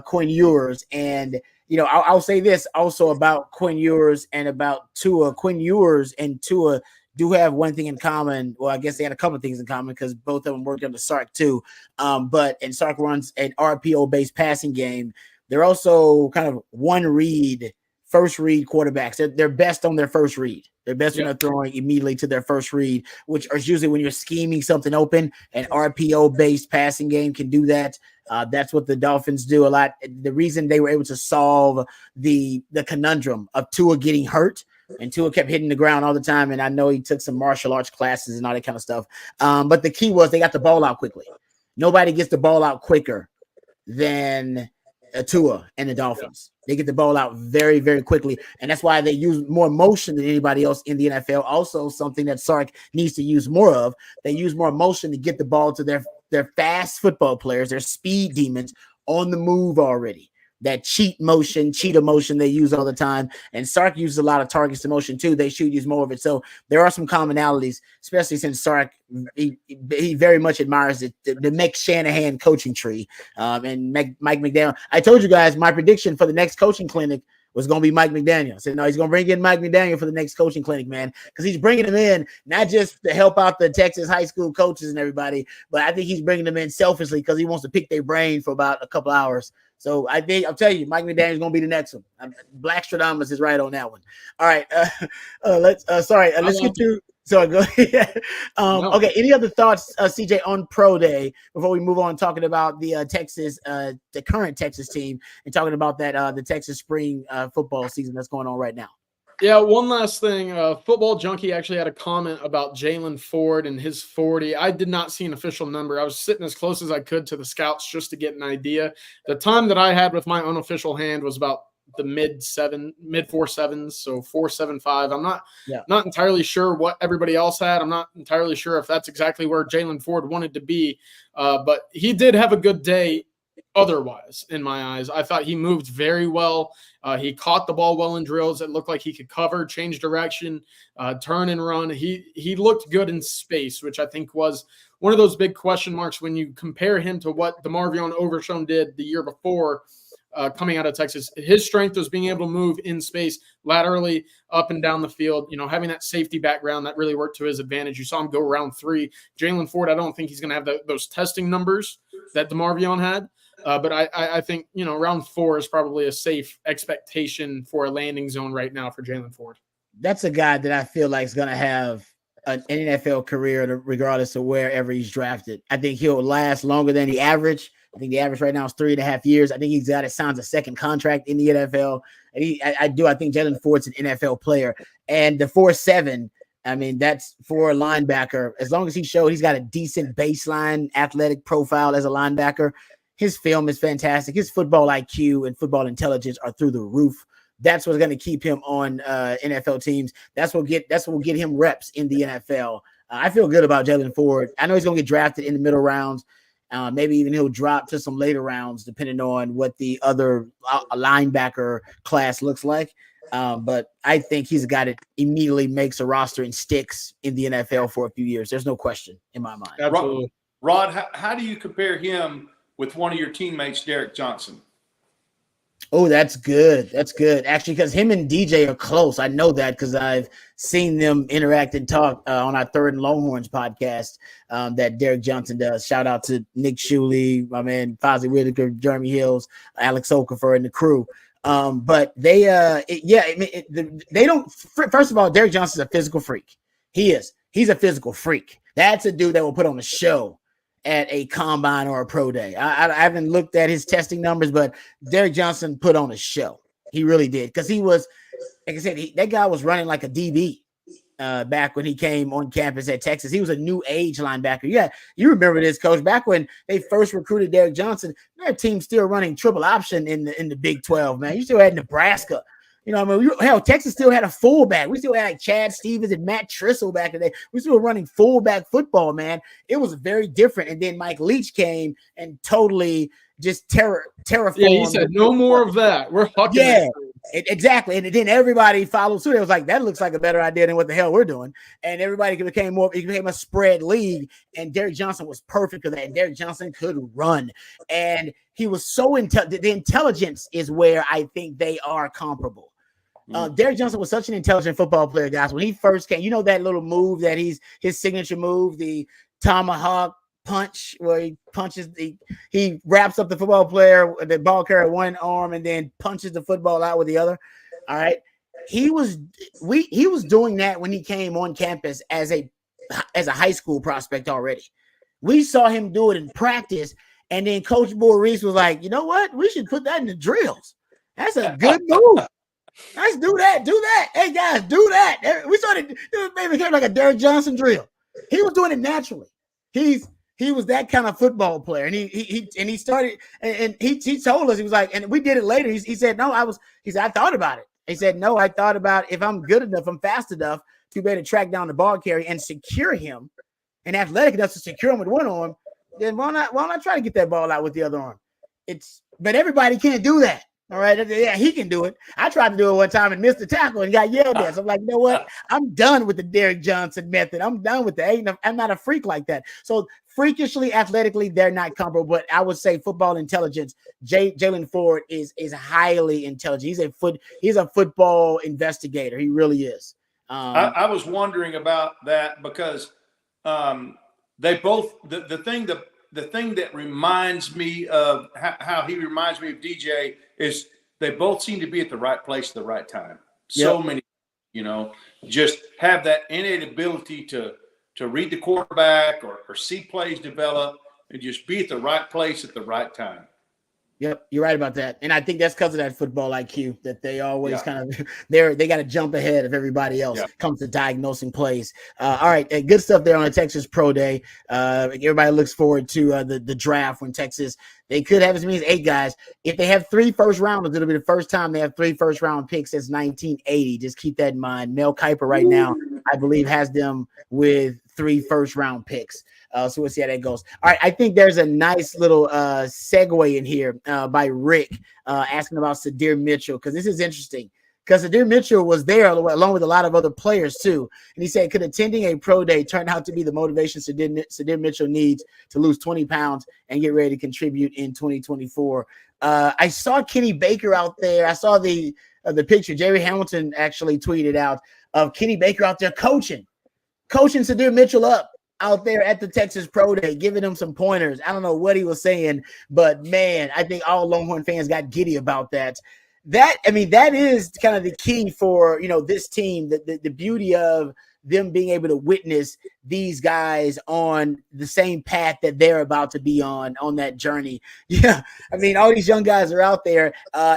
Quinn Ewers. And, I'll say this also about Quinn Ewers and about Tua. Quinn Ewers and Tua do have one thing in common. Well, I guess they had a couple of things in common because both of them worked under Sark too. But Sark runs an RPO-based passing game. They're also kind of first read quarterbacks. They're best on their first read. They're best when they're throwing immediately to their first read, which is usually when you're scheming something open. An RPO-based passing game can do that. That's what the Dolphins do a lot. The reason they were able to solve the conundrum of Tua getting hurt, and Tua kept hitting the ground all the time, and I know he took some martial arts classes and all that kind of stuff. But the key was they got the ball out quickly. Nobody gets the ball out quicker than Tua and the Dolphins. They get the ball out very, very quickly, and that's why they use more motion than anybody else in the NFL. Also, something that Sark needs to use more of. They use more motion to get the ball to their fast football players, their speed demons on the move already. That cheetah motion they use all the time. And Sark uses a lot of targets to motion too. They should use more of it. So there are some commonalities, especially since Sark, he very much admires the Mick Shanahan coaching tree. And Mike McDaniel. I told you guys my prediction for the next coaching clinic was going to be Mike McDaniel. I said, no, he's going to bring in Mike McDaniel for the next coaching clinic, man, because he's bringing him in not just to help out the Texas high school coaches and everybody, but I think he's bringing them in selfishly because he wants to pick their brain for about a couple hours. So I think I'll tell you, Mike McDaniel's going to be the next one. Blackstradamus is right on that one. All right, let's get to. So go ahead. No. Okay. Any other thoughts, CJ, on Pro Day before we move on talking about the the current Texas team and talking about that the Texas spring football season that's going on right now? Yeah, one last thing. Football Junkie actually had a comment about Jaylen Ford and his 40. I did not see an official number. I was sitting as close as I could to the scouts just to get an idea. The time that I had with my unofficial hand was about the mid 4.7s, so 4.75. I'm not entirely sure what everybody else had. I'm not entirely sure if that's exactly where Jaylen Ford wanted to be, but he did have a good day. Otherwise, in my eyes, I thought he moved very well. He caught the ball well in drills. It looked like he could cover, change direction, turn and run. He looked good in space, which I think was one of those big question marks when you compare him to what DeMarvion Overshown did the year before. coming out of Texas. His strength was being able to move in space laterally up and down the field, having that safety background that really worked to his advantage. You saw him go round 3. Jaylen Ford, I don't think he's going to have those testing numbers that DeMarvion had. But I think, round 4 is probably a safe expectation for a landing zone right now for Jaylen Ford. That's a guy that I feel like is going to have an NFL career regardless of wherever he's drafted. I think he'll last longer than the average. I think the average right now is 3.5 years. I think he's got signs a second contract in the NFL. And I think Jaylen Ford's an NFL player. And the 4.7, I mean, that's for a linebacker. As long as he showed he's got a decent baseline athletic profile as a linebacker, his film is fantastic. His football IQ and football intelligence are through the roof. That's what's going to keep him on NFL teams. That's what will get him reps in the NFL. I feel good about Jaylen Ford. I know he's going to get drafted in the middle rounds. Maybe even he'll drop to some later rounds, depending on what the other linebacker class looks like. But I think he's a guy that immediately makes a roster and sticks in the NFL for a few years. There's no question in my mind. Absolutely. Rod, how do you compare him with one of your teammates, Derek Johnson? Oh, that's good. That's good. Actually, because him and DJ are close. I know that because I've seen them interact and talk on our Third and Longhorns podcast that Derek Johnson does. Shout out to Nick Shuley, my man, Fozzie Whitaker, Jeremy Hills, Alex Okafor, and the crew. But they don't. First of all, Derek Johnson's a physical freak. He is. He's a physical freak. That's a dude that will put on a show at a combine or a pro day. I haven't looked at his testing numbers, but Derek Johnson put on a show. He really did. Because he was, like I said, that guy was running like a DB back when he came on campus at Texas. He was a new age linebacker. Yeah, you remember this, Coach. Back when they first recruited Derek Johnson, their team's still running triple option in the Big 12, man. You still had Nebraska. Texas still had a fullback. We still had like Chad Stevens and Matt Trissel back in the day. We still running fullback football, man. It was very different. And then Mike Leach came and totally just terraformed. Yeah, he said, no more of that. We're hucking. Yeah, exactly. And then everybody followed suit. It was like, that looks like a better idea than what the hell we're doing. And everybody became a spread league. And Derek Johnson was perfect for that. And Derek Johnson could run. And he was so the intelligence is where I think they are comparable. Derek Johnson was such an intelligent football player, guys. When he first came, that little move that his signature move, the tomahawk punch, where he punches he wraps up the football player, the ball carrier with one arm, and then punches the football out with the other. All right, he was doing that when he came on campus as a high school prospect already. We saw him do it in practice, and then Coach Maurice was like, you know what? We should put that in the drills. That's a good move. Let's do that. Do that. Hey, guys, do that. We started maybe like a Derek Johnson drill. He was doing it naturally. He was that kind of football player. And he started and he told us, he was like, and we did it later. He said, I thought about it. He said, no, I thought about if I'm good enough, I'm fast enough to be able to track down the ball carrier and secure him and athletic enough to secure him with one arm, then why not try to get that ball out with the other arm? But everybody can't do that. All right. Yeah, he can do it. I tried to do it one time and missed the tackle and got yelled at. So I'm like, you know what? I'm done with the Derek Johnson method. I'm done with I'm not a freak like that. So freakishly, athletically, they're not comparable. But I would say football intelligence, Jaylen Ford is highly intelligent. He's a football investigator. He really is. I was wondering about that because they both the thing that reminds me of how he reminds me of DJ is they both seem to be at the right place at the right time. So many, just have that innate ability to read the quarterback or see plays develop and just be at the right place at the right time. Yep, you're right about that. And I think that's because of that football IQ that they always kind of they got to jump ahead of everybody else comes to diagnosing plays. All right, good stuff there on the Texas Pro Day. Everybody looks forward to the draft when Texas, they could have as many as 8 guys. If they have 3 first rounders, it'll be the first time they have 3 first round picks since 1980. Just keep that in mind. Mel Kiper right now, I believe, has them with 3 first round picks. So we'll see how that goes. All right, I think there's a nice little segue in here by Rick asking about Sadir Mitchell, because this is interesting. Because Sadir Mitchell was there along with a lot of other players too. And he said, could attending a pro day turn out to be the motivation Sadir Mitchell needs to lose 20 pounds and get ready to contribute in 2024? I saw Kenny Baker out there. I saw the picture. Jerry Hamilton actually tweeted out of Kenny Baker out there coaching Sadir Mitchell up out there at the Texas Pro Day, giving him some pointers. I don't know what he was saying, but man, I think all Longhorn fans got giddy about that. That is kind of the key for, this team, the beauty of them being able to witness these guys on the same path that they're about to be on that journey. Yeah. All these young guys are out there.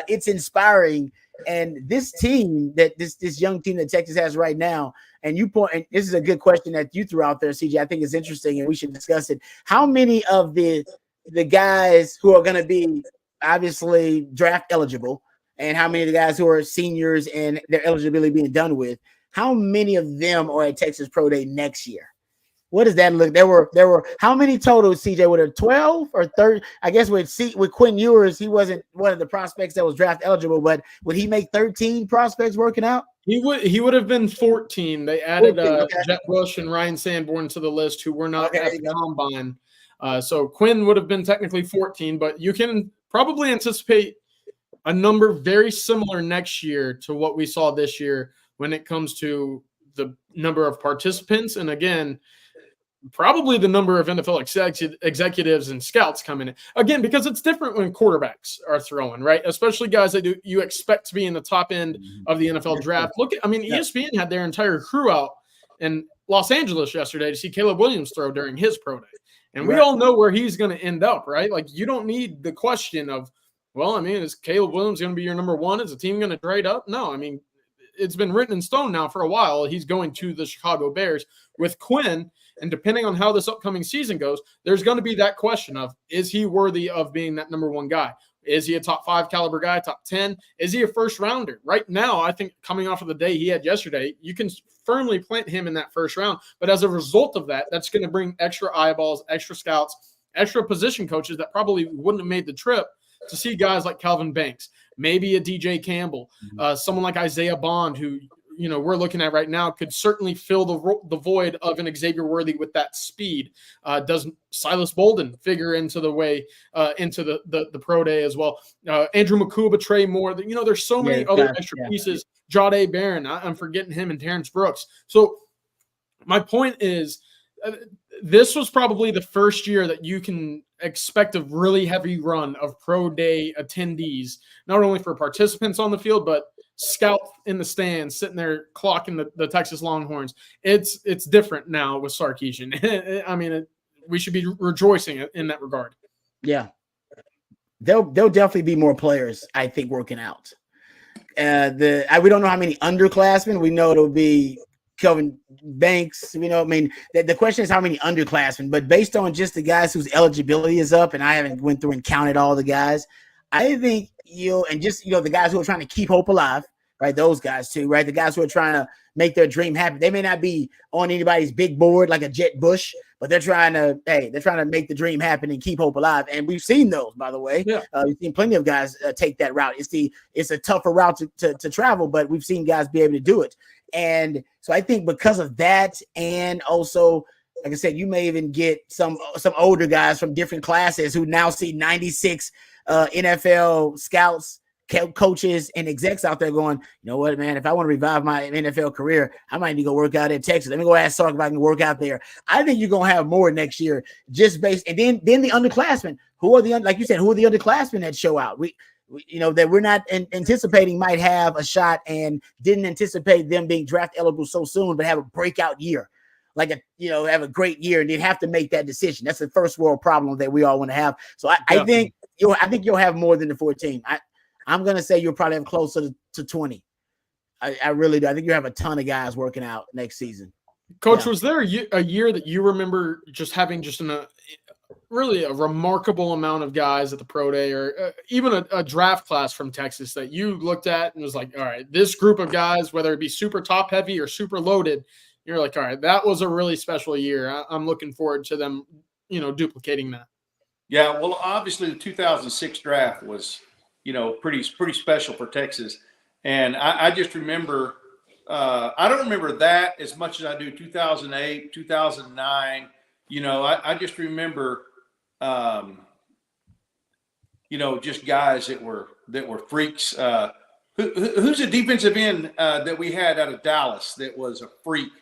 It's inspiring. And this team this young team that Texas has right now, and this is a good question that you threw out there, CJ. I think it's interesting and we should discuss it. How many of the guys who are going to be obviously draft eligible, and how many of the guys who are seniors and their eligibility being done with, how many of them are at Texas Pro Day next year? What does that look? There were how many total, CJ? Were there 12 or 30? I guess with Quinn Ewers, he wasn't one of the prospects that was draft eligible, but would he make 13 prospects working out? He would have been 14. They added 14, okay. Jet Bush and Ryan Sanborn to the list, who were not at the combine. So Quinn would have been technically 14, but you can probably anticipate a number very similar next year to what we saw this year when it comes to the number of participants. And again, probably the number of NFL executives and scouts coming in. Again, because it's different when quarterbacks are throwing, right? Especially guys that you expect to be in the top end of the NFL draft. ESPN had their entire crew out in Los Angeles yesterday to see Caleb Williams throw during his pro day. And we all know where he's going to end up, right? Like, you don't need the question of, is Caleb Williams going to be your number one? Is the team going to trade up? No, it's been written in stone now for a while. He's going to the Chicago Bears with Quinn. And depending on how this upcoming season goes, there's going to be that question of, is he worthy of being that number one guy? Is he a top 5 caliber guy, top 10? Is he a first rounder? Right now, I think coming off of the day he had yesterday, you can firmly plant him in that first round. But as a result of that, that's going to bring extra eyeballs, extra scouts, extra position coaches that probably wouldn't have made the trip to see guys like Calvin Banks, maybe a DJ Campbell, someone like Isaiah Bond, who we're looking at right now, could certainly fill the void of an Xavier Worthy with that speed. Does Silas Bolden figure into the way into the pro day as well? Andrew Makuba, Trey Moore. There's so many other extra pieces. Jade Barron, I'm forgetting him, and Terrence Brooks. So my point is, this was probably the first year that you can expect a really heavy run of pro day attendees, not only for participants on the field, but scout in the stands, sitting there clocking the Texas Longhorns. It's different now with Sarkisian. We should be rejoicing in that regard. Yeah. There'll definitely be more players, I think, working out. We don't know how many underclassmen. We know it'll be Kelvin Banks. The question is how many underclassmen, but based on just the guys whose eligibility is up, and I haven't went through and counted all the guys, I think the guys who are trying to keep hope alive, right? Those guys too, right? The guys who are trying to make their dream happen. They may not be on anybody's big board like a Jet Bush, but they're trying to make the dream happen and keep hope alive. And we've seen those, by the way. Yeah. We've seen plenty of guys take that route. It's a tougher route to travel, but we've seen guys be able to do it. And so I think because of that, and also, like I said, you may even get some older guys from different classes who now see 96 NFL scouts, coaches, and execs out there going, you know what, man, if I want to revive my NFL career, I might need to go work out in Texas. Let me go ask Sark if I can work out there. I think you're going to have more next year just based. And then the underclassmen, like you said, who are the underclassmen that show out? That we're not anticipating might have a shot, and didn't anticipate them being draft eligible so soon, but have a breakout year. Have a great year, and then have to make that decision. That's the first world problem that we all want to have. So I think you'll have more than the 14. I'm going to say you'll probably have closer to 20. I really do. I think you have a ton of guys working out next season. Coach, was there a year that you remember just having really a remarkable amount of guys at the pro day, or even a draft class from Texas that you looked at and was like, all right, this group of guys, whether it be super top heavy or super loaded, you're like, all right, that was a really special year. I'm looking forward to them, duplicating that. Yeah, well, obviously the 2006 draft was, pretty special for Texas. And I just remember, I don't remember that as much as I do 2008, 2009. I just remember just guys that were freaks. Who's a defensive end that we had out of Dallas that was a freak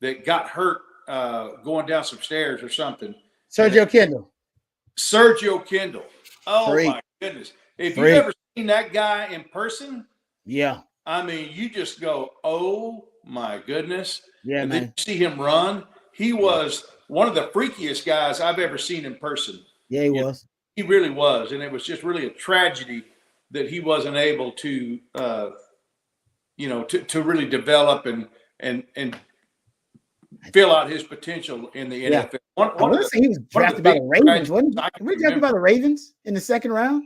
that got hurt going down some stairs or something? Sergio Kendall. Sergio Kendall. Oh, Freak. my goodness. If Freak. you've ever seen that guy in person, yeah. I mean, you just go, oh, my goodness. Yeah, and man. then you see him run. He was one of the freakiest guys I've ever seen in person. Yeah, he was. He really was. And it was just really a tragedy that he wasn't able to, to really develop and fill out his potential in the NFL. I want to say he was drafted by the Ravens, wasn't he? Was he drafted by the Ravens in the second round?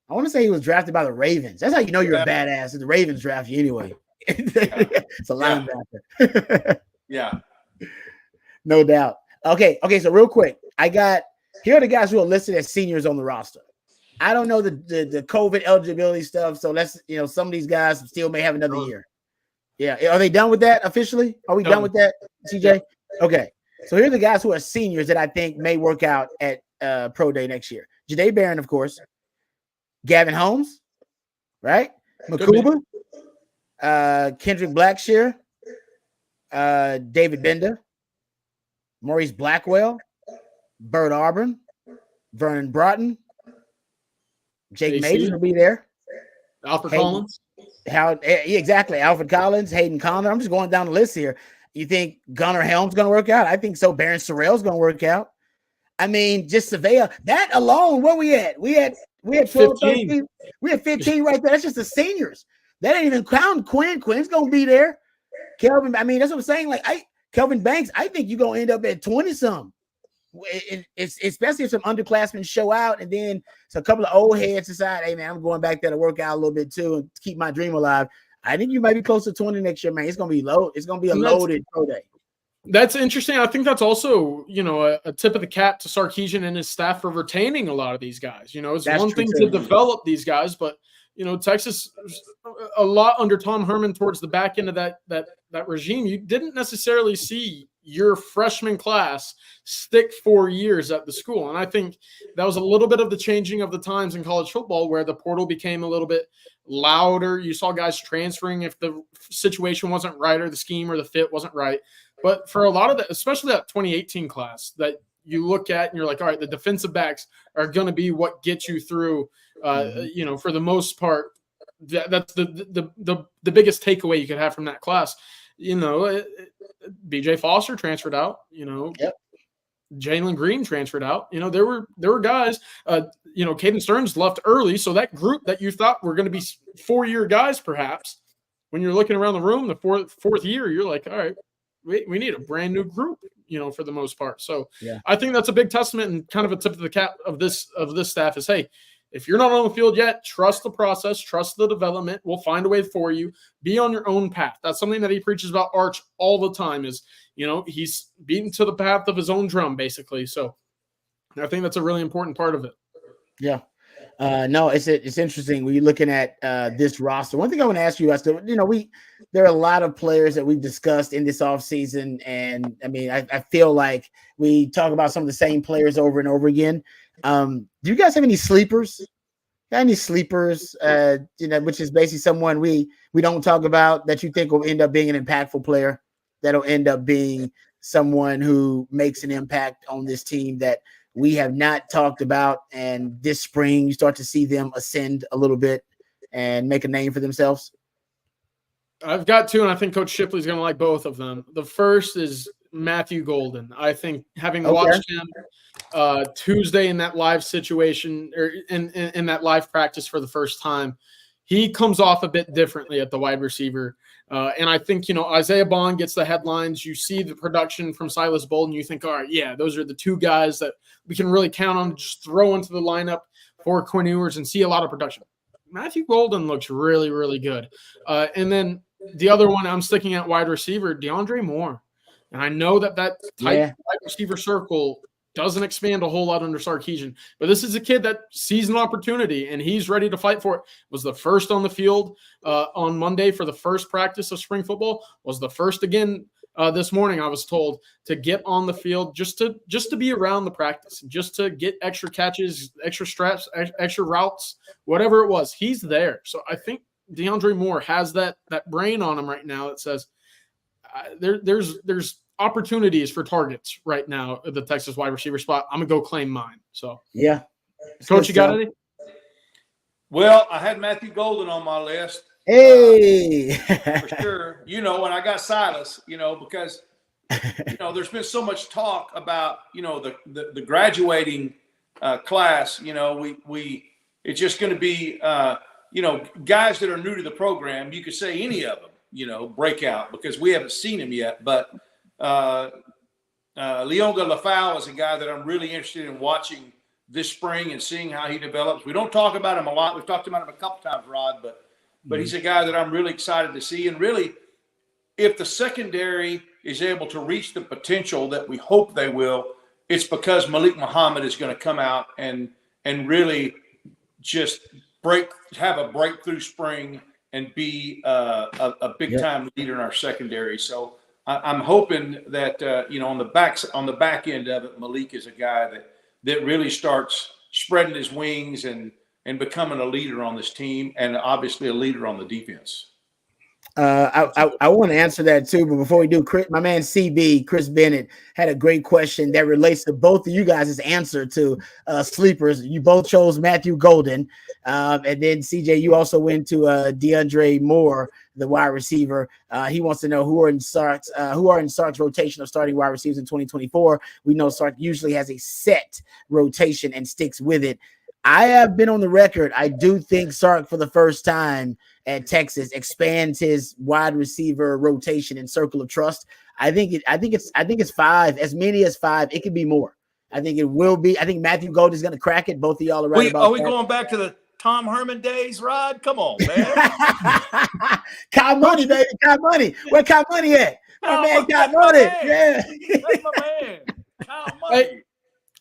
I want to say he was drafted by the Ravens. That's how you know you're a badass. If the Ravens draft you anyway. It's a linebacker. Yeah. No doubt. Okay, so real quick, here are the guys who are listed as seniors on the roster. I don't know the COVID eligibility stuff, so let's some of these guys still may have another year. Yeah, are they done with that officially? Are we done with that, CJ? Yeah. Okay, so here are the guys who are seniors that I think may work out at Pro Day next year. Jahdae Barron, of course. Gavin Holmes, right? Makuba, Kendrick Blackshear, David Bender, Maurice Blackwell, Bert Auburn, Vernon Broughton, Jake Mason will be there. Alfred Collins. Exactly. Alfred Collins, Hayden Conner. I'm just going down the list here. You think Gunnar Helm's going to work out? I think so. Baron Sorrell's going to work out. I mean, just Savea. That alone, where we at? We had 12, 13. We had 15 right there. That's just the seniors. That ain't even counting Quinn. Quinn's going to be there. Kelvin, I mean, that's what I'm saying. Like, Kelvin Banks, I think you're going to end up at 20-some. It's especially if some underclassmen show out, and then a couple of old heads decide, hey, man, I'm going back there to work out a little bit too and keep my dream alive. I think you might be close to 20 next year, man. It's going to be low. It's going to be a loaded pro day. That's interesting. I think that's also, a tip of the cap to Sarkisian and his staff for retaining a lot of these guys. It's That's one thing to develop these guys, but Texas, a lot under Tom Herman towards the back end of that regime, you didn't necessarily see your freshman class stick 4 years at the school. And I think that was a little bit of the changing of the times in college football, where the portal became a little bit louder. You saw guys transferring if the situation wasn't right or the scheme or the fit wasn't right. But for a lot of that, especially that 2018 class that you look at and you're like, all right, the defensive backs are going to be what gets you through, for the most part. That's the biggest takeaway you could have from that class. BJ Foster transferred out, Yep. Jalen Green transferred out. There were guys, Caden Stearns left early. So that group that you thought were going to be 4-year guys, perhaps, when you're looking around the room, the fourth year, you're like, all right, we need a brand new group, for the most part. So yeah. I think that's a big testament and kind of a tip of the cap of this staff is, hey, if you're not on the field yet, trust the process, trust the development. We'll find a way for you. Be on your own path. That's something that he preaches about Arch all the time is, he's beaten to the path of his own drum, basically. So I think that's a really important part of it. Yeah. No, it's interesting when you're looking at this roster. One thing I want to ask you, there are a lot of players that we've discussed in this offseason, and I mean, I feel like we talk about some of the same players over and over again. Do you guys have any sleepers? Got any sleepers? Which is basically someone we don't talk about that you think will end up being an impactful player, that'll end up being someone who makes an impact on this team that we have not talked about, and this spring you start to see them ascend a little bit and make a name for themselves? I've got two, and I think Coach Shipley's going to like both of them. The first is Matthew Golden. I think having watched him Tuesday in that live situation or in that live practice for the first time, he comes off a bit differently at the wide receiver. And I think, Isaiah Bond gets the headlines. You see the production from Silas Bolden. You think, all right, yeah, those are the two guys that we can really count on to just throw into the lineup for Quinn Ewers and see a lot of production. Matthew Golden looks really, really good. And then the other one I'm sticking at wide receiver, DeAndre Moore. And I know that tight wide receiver circle doesn't expand a whole lot under Sarkisian, but this is a kid that sees an opportunity and he's ready to fight for it. Was the first on the field on Monday for the first practice of spring football, was the first again this morning I was told to get on the field just to be around the practice, just to get extra catches, extra straps, extra routes, whatever it was. He's there. So I think DeAndre Moore has that brain on him right now that says there's opportunities for targets right now at the Texas wide receiver spot. I'm gonna go claim mine. So yeah, Coach, you got any? Well, I had Matthew Golden on my list. Hey, for sure. And I got Silas, because, there's been so much talk about, the graduating class, it's just going to be, guys that are new to the program. You could say any of them, break out because we haven't seen him yet. But Leonga Lafau is a guy that I'm really interested in watching this spring and seeing how he develops. We don't talk about him a lot. We've talked about him a couple times, Rod, but he's a guy that I'm really excited to see. And really, if the secondary is able to reach the potential that we hope they will, it's because Malik Muhammad is going to come out and really just have a breakthrough spring and be a big-time leader in our secondary. So I'm hoping that, on the back end of it, Malik is a guy that really starts spreading his wings and becoming a leader on this team, and obviously a leader on the defense. I want to answer that too, but before we do, my man CB, Chris Bennett, had a great question that relates to both of you guys' answer to sleepers. You both chose Matthew Golden, and then CJ, you also went to DeAndre Moore, the wide receiver. He wants to know who are in Sark's rotation of starting wide receivers in 2024. We know Sark usually has a set rotation and sticks with it. I have been on the record. I do think Sark, for the first time at Texas, expands his wide receiver rotation and circle of trust. I think it's 5, as many as 5. It could be more. I think it will be. I think Matthew Gold is going to crack it. Both of y'all are right about that. Are we going back to the Tom Herman days, Rod? Come on, man. Kyle Money, baby. Kyle Money. Where Kyle Money at? My man Kyle Money. Yeah. That's my man. Kyle Money.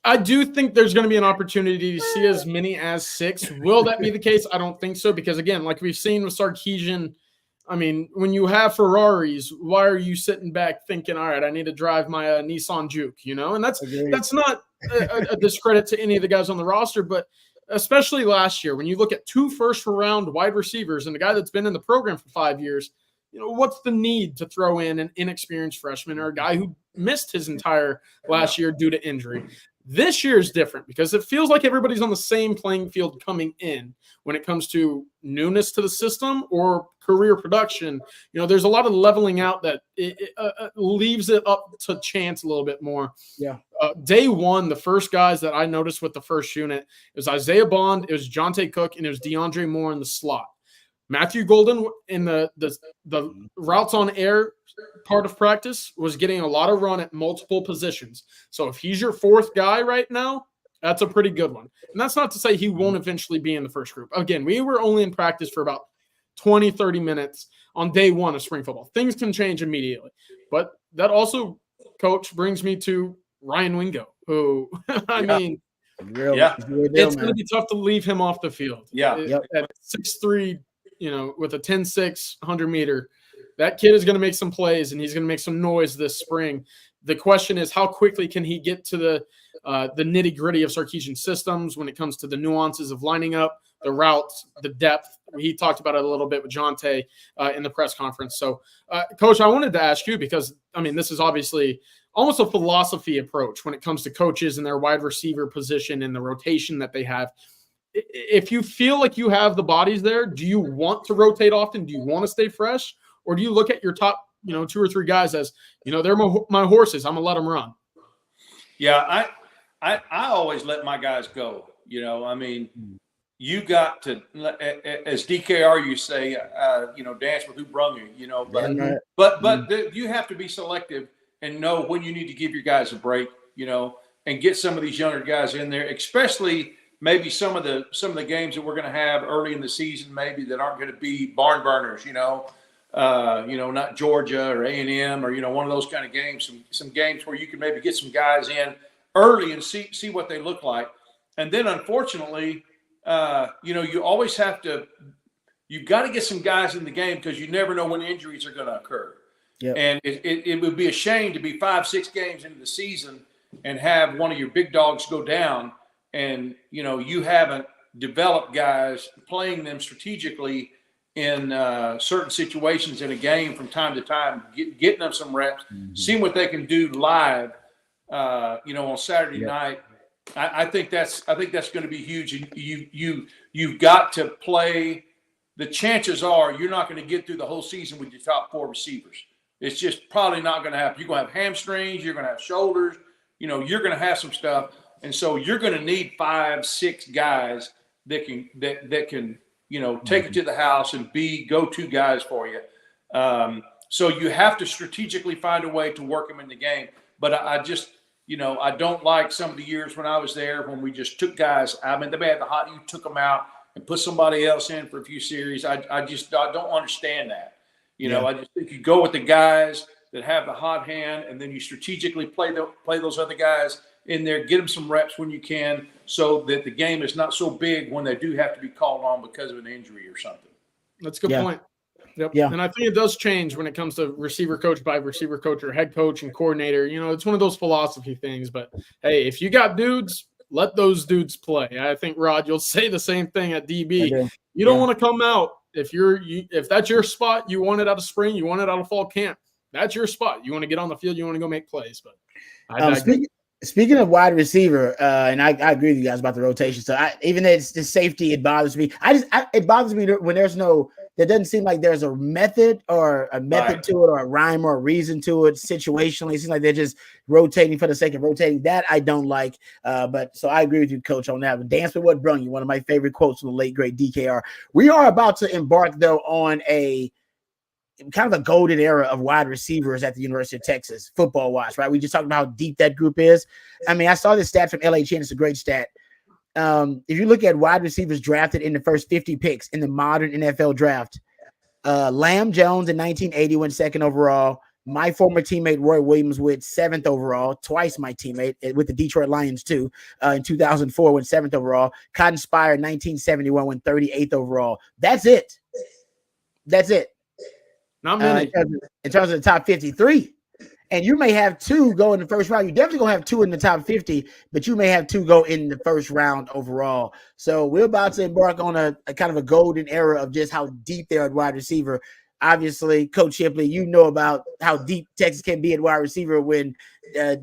I do think there's going to be an opportunity to see as many as 6. Will that be the case? I don't think so, because, again, like we've seen with Sarkisian, I mean, when you have Ferraris, why are you sitting back thinking, all right, I need to drive my Nissan Juke, And that's not a discredit to any of the guys on the roster, but especially last year, when you look at 2 first-round wide receivers and a guy that's been in the program for 5 years, what's the need to throw in an inexperienced freshman or a guy who missed his entire last year due to injury? This year is different because it feels like everybody's on the same playing field coming in when it comes to newness to the system or career production. There's a lot of leveling out that it leaves it up to chance a little bit more. Yeah. Day one, the first guys that I noticed with the first unit, it was Isaiah Bond, it was Jonte Cook, and it was DeAndre Moore in the slot. Matthew Golden in the routes on air part of practice was getting a lot of run at multiple positions. So if he's your 4th guy right now, that's a pretty good one. And that's not to say he won't eventually be in the first group. Again, we were only in practice for about 20, 30 minutes on day one of spring football. Things can change immediately. But that also, Coach, brings me to Ryan Wingo, who, I mean, it's going to be tough to leave him off the field. Yeah. At 6'3", with a 10.6 100-meter, that kid is going to make some plays and he's going to make some noise this spring. The question is, how quickly can he get to the nitty-gritty of Sarkisian systems when it comes to the nuances of lining up, the routes, the depth? He talked about it a little bit with Jonte in the press conference. So, Coach, I wanted to ask you because, I mean, this is obviously almost a philosophy approach when it comes to coaches and their wide receiver position and the rotation that they have. If you feel like you have the bodies there, do you want to rotate often? Do you want to stay fresh? Or do you look at your top, 2 or 3 guys as, they're my horses, I'm going to let them run? Yeah, I always let my guys go. I mean, you got to, as DKR you say, dance with who brung you, but you have to be selective and know when you need to give your guys a break, and get some of these younger guys in there, especially maybe some of the games that we're going to have early in the season, maybe that aren't going to be barn burners, not Georgia or A&M or, one of those kind of games, some games where you can maybe get some guys in early and see what they look like. And then unfortunately, you always you've got to get some guys in the game because you never know when injuries are going to occur. Yep. And it would be a shame to be 5-6 games into the season and have one of your big dogs go down, and you haven't developed guys, playing them strategically in certain situations in a game from time to time, getting them some reps, seeing what they can do live, on Saturday night. I think that's going to be huge. You've got to play. The chances are you're not going to get through the whole season with your top 4 receivers. It's just probably not going to happen. You're going to have hamstrings. You're going to have shoulders. You're going to have some stuff, and so you're going to need 5-6 guys that can take it to the house and be go-to guys for you. So you have to strategically find a way to work them in the game. But I just, I don't like some of the years when I was there when we just took guys. I mean, they had the hot, you took them out and put somebody else in for a few series. I don't understand that. I just think you go with the guys that have the hot hand, and then you strategically play those other guys in there, get them some reps when you can, so that the game is not so big when they do have to be called on because of an injury or something. That's a good point. Yep. Yeah. And I think it does change when it comes to receiver coach by receiver coach or head coach and coordinator. It's one of those philosophy things. But, hey, if you got dudes, let those dudes play. I think, Rod, you'll say the same thing at DB. You don't want to come out. If that's your spot, you want it out of spring, you want it out of fall camp. That's your spot. You want to get on the field, you want to go make plays. But speaking of wide receiver, and I agree with you guys about the rotation. So even it's the safety, it bothers me. It bothers me when there doesn't seem like there's a method to it, or a rhyme or a reason to it situationally. It seems like they're just rotating for the sake of rotating. That I don't like. But so I agree with you, Coach, on that. But Dance with What Brung You, one of my favorite quotes from the late great DKR. We are about to embark though on a kind of a golden era of wide receivers at the University of Texas, football-wise, right? We just talked about how deep that group is. I mean, I saw this stat from LHN. It's a great stat. If you look at wide receivers drafted in the first 50 picks in the modern NFL draft, Lamb Jones in 1980 went 2nd overall. My former teammate Roy Williams went 7th overall, twice my teammate with the Detroit Lions too. In 2004 went 7th overall. Cotton Spire in 1971 went 38th overall. That's it. Not many. In terms of the top 53. And you may have 2 go in the first round. You definitely going to have 2 in the top 50, but you may have 2 go in the first round overall. So we're about to embark on a kind of a golden era of just how deep they are at wide receiver. Obviously, Coach Shipley, you know about how deep Texas can be at wide receiver when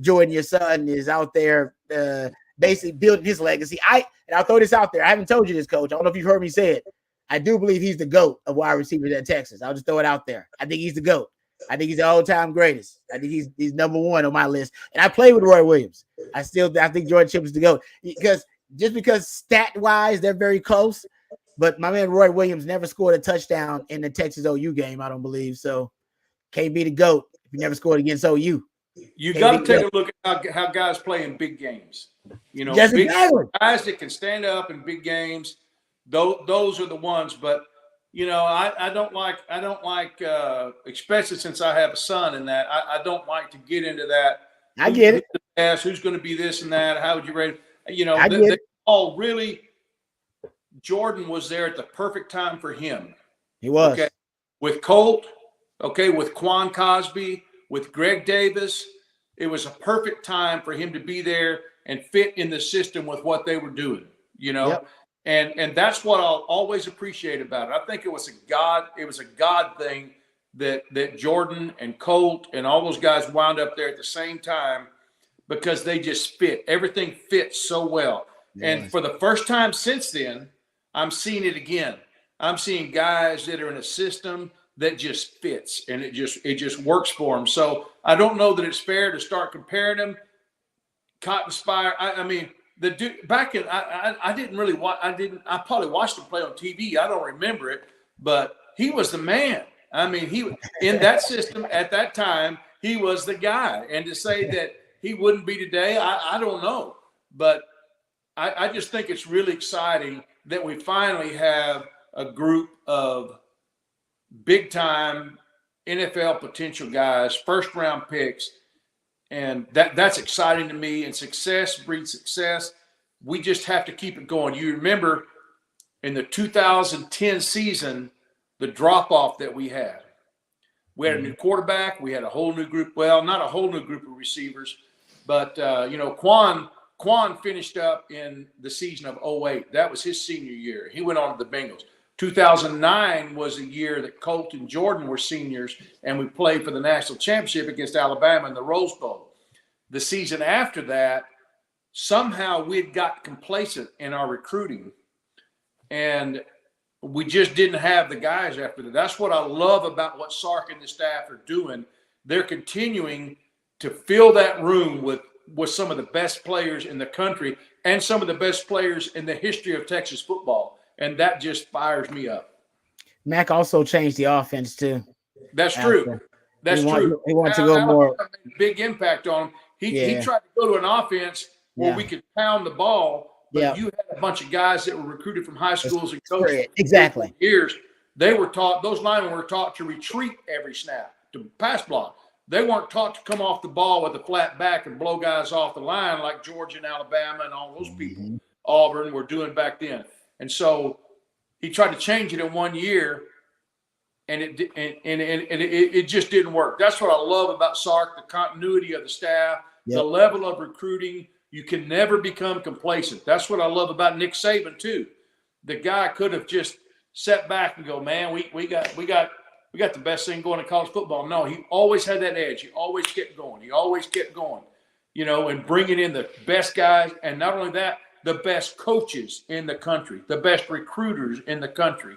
Jordan, your son, is out there basically building his legacy. I'll throw this out there. I haven't told you this, Coach. I don't know if you've heard me say it. I do believe he's the GOAT of wide receivers at Texas. I'll just throw it out there. I think he's the GOAT. I think he's the all-time greatest. I think he's number 1 on my list. And I played with Roy Williams. I think Jordan Chip is the GOAT. Because stat-wise, they're very close. But my man Roy Williams never scored a touchdown in the Texas OU game, I don't believe. So can't be the GOAT if you never scored against OU. You got to take a look at how guys play in big games. Exactly. Guys that can stand up in big games. Those are the ones, but I don't like, especially since I have a son in that. I don't like to get into that. I get it. Who's going to be this and that? How would you rate? They all really. Jordan was there at the perfect time for him. He was. Okay, with Colt. Okay, with Quan Cosby, with Greg Davis, it was a perfect time for him to be there and fit in the system with what they were doing. Yep. And that's what I'll always appreciate about it. I think it was a God thing that Jordan and Colt and all those guys wound up there at the same time, because they just fit. Everything fits so well. Yes. And for the first time since then, I'm seeing it again. I'm seeing guys that are in a system that just fits, and it just works for them. So I don't know that it's fair to start comparing them. Cotton Spire, I mean, the dude back in, I didn't really watch. I probably watched him play on TV. I don't remember it, but he was the man. I mean, he in that system at that time, he was the guy. And to say that he wouldn't be today, I don't know. But I just think it's really exciting that we finally have a group of big-time NFL potential guys, first-round picks, and that's exciting to me. And success breeds success. We just have to keep it going. You remember in the 2010 season, the drop-off that we had. We had a new quarterback. We had a whole new group. Well, not a whole new group of receivers, but Quan finished up in the season of 2008. That was his senior year. He went on to the Bengals. 2009 was a year that Colt and Jordan were seniors, and we played for the national championship against Alabama in the Rose Bowl. The season after that, somehow we'd got complacent in our recruiting, and we just didn't have the guys after that. That's what I love about what Sark and the staff are doing. They're continuing to fill that room with some of the best players in the country and some of the best players in the history of Texas football. And that just fires me up. Mac also changed the offense too. That's true. That's true. He wanted to go more. Big impact on him. He tried to go to an offense where we could pound the ball, but you had a bunch of guys that were recruited from high schools and coaches. Exactly. For years. They were taught, those linemen were taught to retreat every snap, to pass block. They weren't taught to come off the ball with a flat back and blow guys off the line like Georgia and Alabama and all those people, Auburn, were doing back then. And so he tried to change it in 1 year, and it just didn't work. That's what I love about Sark, the continuity of the staff, the level of recruiting. You can never become complacent. That's what I love about Nick Saban too. The guy could have just sat back and go, man, we got the best thing going in college football. No, he always had that edge. He always kept going. And bringing in the best guys, and not only that, the best coaches in the country, the best recruiters in the country,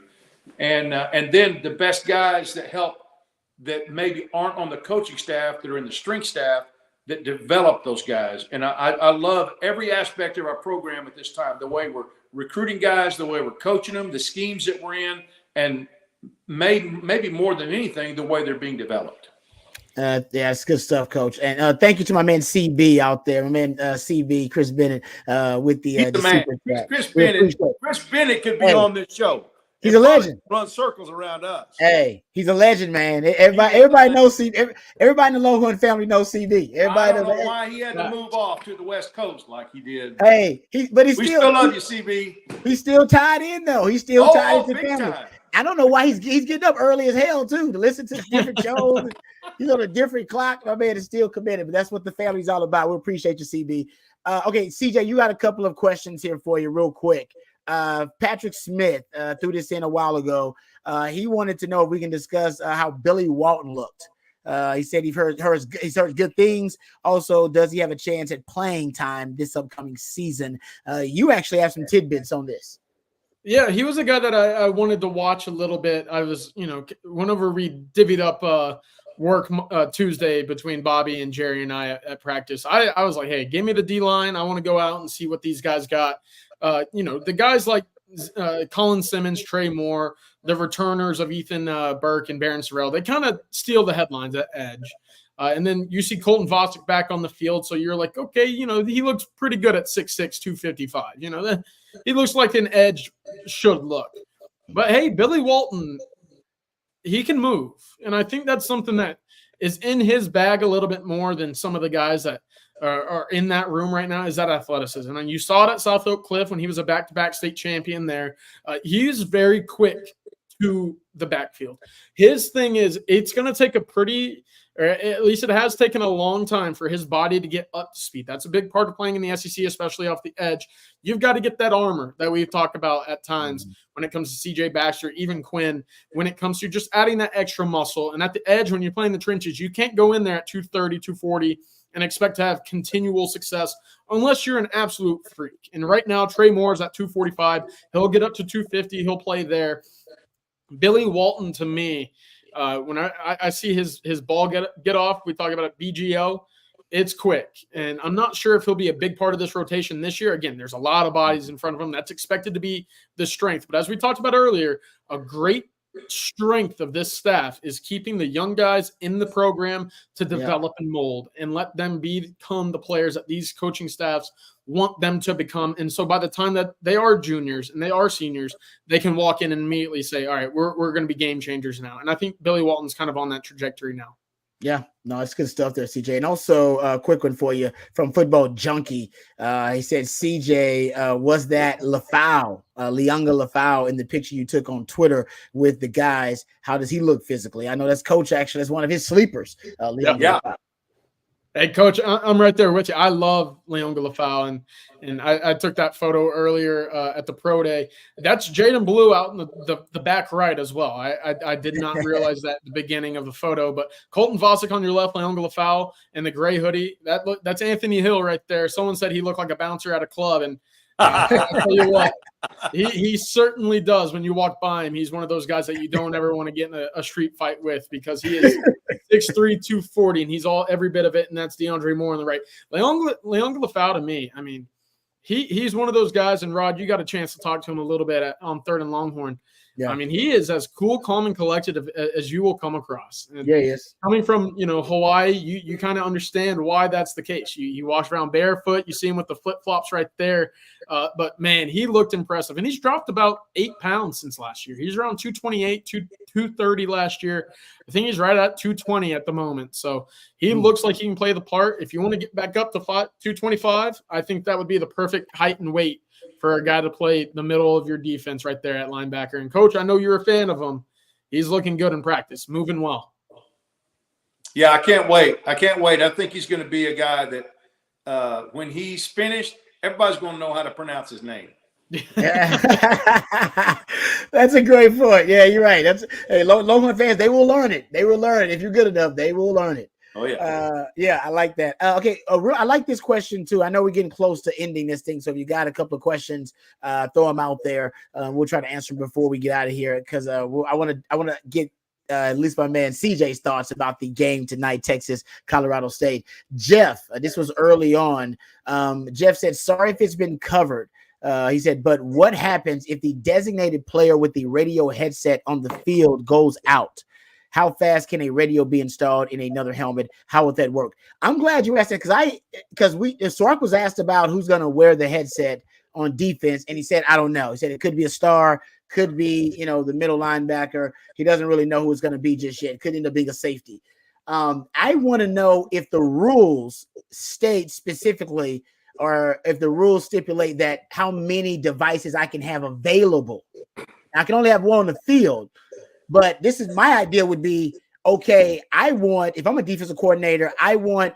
and then the best guys that maybe aren't on the coaching staff, that are in the strength staff, that develop those guys. And I love every aspect of our program at this time, the way we're recruiting guys, the way we're coaching them, the schemes that we're in, and maybe more than anything, the way they're being developed. It's good stuff, Coach. And thank you to my man CB out there, my man CB, Chris Bennett, with the man. Chris Bennett could be on this show. He's a legend. Run circles around us. Hey, he's a legend, man. Everybody knows CB. Everybody in the Longhorn family knows CB. I don't know why he had to move off to the West Coast like he did. Hey, we still love you, CB. He's still tied in though. He's still tied into family. Time. I don't know why he's getting up early as hell too to listen to different shows. He's on a different clock. My man is still committed, but that's what the family's all about. We appreciate you, CB. Okay, CJ, you got a couple of questions here for you real quick. Patrick Smith threw this in a while ago. He wanted to know if we can discuss how Billy Walton looked. He said he's heard good things. Also, does he have a chance at playing time this upcoming season? You actually have some tidbits on this. Yeah, he was a guy that I wanted to watch a little bit. I was, whenever we divvied up work Tuesday between Bobby and Jerry and I at practice, I was like, hey, give me the D-line. I want to go out and see what these guys got. The guys like Colin Simmons, Trey Moore, the returners of Ethan Burke and Barron Sorrell, they kind of steal the headlines at edge. And then you see Colton Vostok back on the field. So you're like, okay, he looks pretty good at 6'6", 255. He looks like an edge should look. But, hey, Billy Walton, he can move. And I think that's something that is in his bag a little bit more than some of the guys that are in that room right now, is that athleticism. And you saw it at South Oak Cliff when he was a back-to-back state champion there. He's very quick to the backfield. His thing is it's going to take or at least it has taken a long time for his body to get up to speed. That's a big part of playing in the SEC, especially off the edge. You've got to get that armor that we've talked about at times when it comes to CJ Baxter, even Quinn, when it comes to just adding that extra muscle. And at the edge, when you're playing the trenches, you can't go in there at 230, 240 and expect to have continual success unless you're an absolute freak. And right now, Trey Moore's at 245. He'll get up to 250. He'll play there. Billy Walton, to me, when I see his ball get off, we talk about it, BGO, it's quick. And I'm not sure if he'll be a big part of this rotation this year. Again, there's a lot of bodies in front of him. That's expected to be the strength. But as we talked about earlier, a great strength of this staff is keeping the young guys in the program to develop and mold and let them become the players that these coaching staffs want them to become. And so by the time that they are juniors and they are seniors, they can walk in and immediately say, all right, we're going to be game changers now. And I think Billy Walton's kind of on that trajectory now. Yeah, no, it's good stuff there, CJ. And also, a quick one for you from Football Junkie. He said, CJ, was that Lafau, Leonga Lafau, in the picture you took on Twitter with the guys? How does he look physically? I know that's Coach, actually. That's one of his sleepers, Leonga Lafau. Hey, Coach, I'm right there with you. I love Leonga Lafau, and I took that photo earlier at the Pro Day. That's Jaden Blue out in the back right as well. I did not realize that at the beginning of the photo, but Colton Vosick on your left, Leonga Lafau, and the gray hoodie. That's Anthony Hill right there. Someone said he looked like a bouncer at a club, and I tell you what, he certainly does. When you walk by him, he's one of those guys that you don't ever want to get in a street fight with, because he is 6'3", 240, and he's every bit of it, and that's DeAndre Moore on the right. Leonga Lafau, to me, I mean, he's one of those guys, and Rod, you got a chance to talk to him a little bit on 3rd and Longhorn. Yeah. I mean, he is as cool, calm, and collected as you will come across. And yeah, he is. Coming from, Hawaii, you kind of understand why that's the case. You walk around barefoot, you see him with the flip-flops right there. But, man, he looked impressive. And he's dropped about 8 pounds since last year. He's around 228, 230 last year. I think he's right at 220 at the moment. So he looks like he can play the part. If you want to get back up to 225, I think that would be the perfect height and weight for a guy to play the middle of your defense right there at linebacker. And, Coach, I know you're a fan of him. He's looking good in practice, moving well. Yeah, I can't wait. I think he's going to be a guy that when he's finished, everybody's going to know how to pronounce his name. Yeah. That's a great point. Yeah, you're right. Longhorn fans, they will learn it. They will learn it. If you're good enough, they will learn it. Oh, yeah. Yeah, I like that. Okay, I like this question, too. I know we're getting close to ending this thing, so if you got a couple of questions, throw them out there. We'll try to answer them before we get out of here, because I want to get at least my man CJ's thoughts about the game tonight, Texas, Colorado State. Jeff, this was early on. Jeff said, sorry if it's been covered. He said, but what happens if the designated player with the radio headset on the field goes out? How fast can a radio be installed in another helmet? How would that work? I'm glad you asked that, because Sark was asked about who's going to wear the headset on defense, and he said, I don't know. He said it could be a star, could be, the middle linebacker. He doesn't really know who it's going to be just yet. It could end up being a safety. I want to know if the rules state specifically, or if the rules stipulate that how many devices I can have available. I can only have one on the field. But this is my idea would be, okay, if I'm a defensive coordinator, I want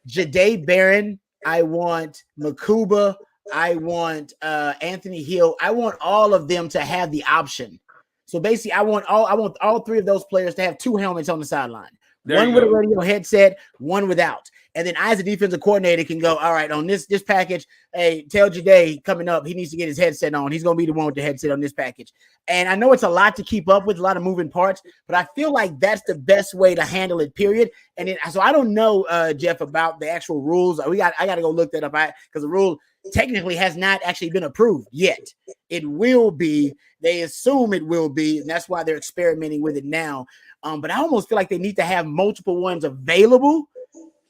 Ja'Day Barron, I want Makuba, I want Anthony Hill. I want all of them to have the option. So basically, I want all 3 of those players to have 2 helmets on the sideline. One with a radio headset, one without. And then I, as a defensive coordinator, can go, all right, on this package, hey, tell Ja'Day coming up, he needs to get his headset on. He's going to be the one with the headset on this package. And I know it's a lot to keep up with, a lot of moving parts, but I feel like that's the best way to handle it, period. And so I don't know, Jeff, about the actual rules. I got to go look that up, because the rule technically has not actually been approved yet. It will be. They assume it will be, and that's why they're experimenting with it now. But I almost feel like they need to have multiple ones available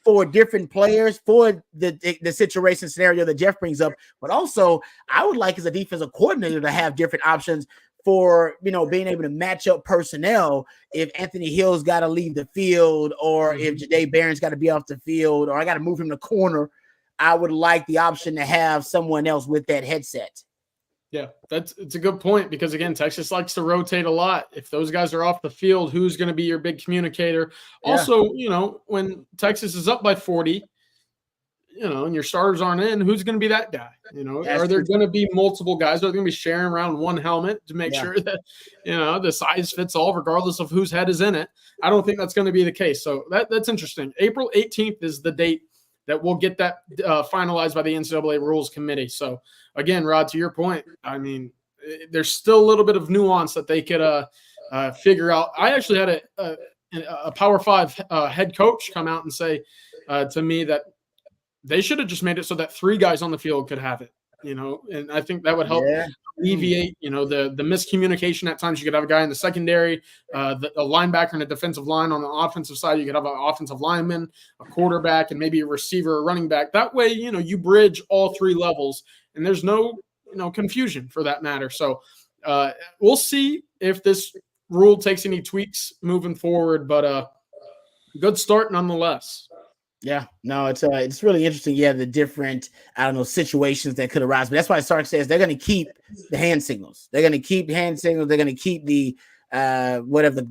for different players for the situation scenario that Jeff brings up. But also, I would like, as a defensive coordinator, to have different options for, being able to match up personnel if Anthony Hill's got to leave the field, or if Ja'Day Barron's got to be off the field, or I got to move him to corner. I would like the option to have someone else with that headset. Yeah, it's a good point, because, again, Texas likes to rotate a lot. If those guys are off the field, who's going to be your big communicator? Yeah. Also, when Texas is up by 40, and your starters aren't in, who's going to be that guy? Are there going to be multiple guys that are going to be sharing around one helmet to make sure that, the size fits all, regardless of whose head is in it? I don't think that's going to be the case. So that's interesting. April 18th is the date that we'll get that finalized by the NCAA Rules Committee. So, again, Rod, to your point, I mean, there's still a little bit of nuance that they could figure out. I actually had a Power 5 head coach come out and say to me that they should have just made it so that 3 guys on the field could have it, and I think that would help alleviate, the miscommunication. At times you could have a guy in the secondary, a linebacker and a defensive line. On the offensive side, you could have an offensive lineman, a quarterback, and maybe a receiver, a running back. That way, you bridge all 3 levels, and there's no, confusion for that matter. So we'll see if this rule takes any tweaks moving forward, but Good start nonetheless. Yeah, no, it's really interesting. Yeah, the different situations that could arise, but that's why Sark says they're going to keep the hand signals. They're going to keep hand signals. They're going to keep the whatever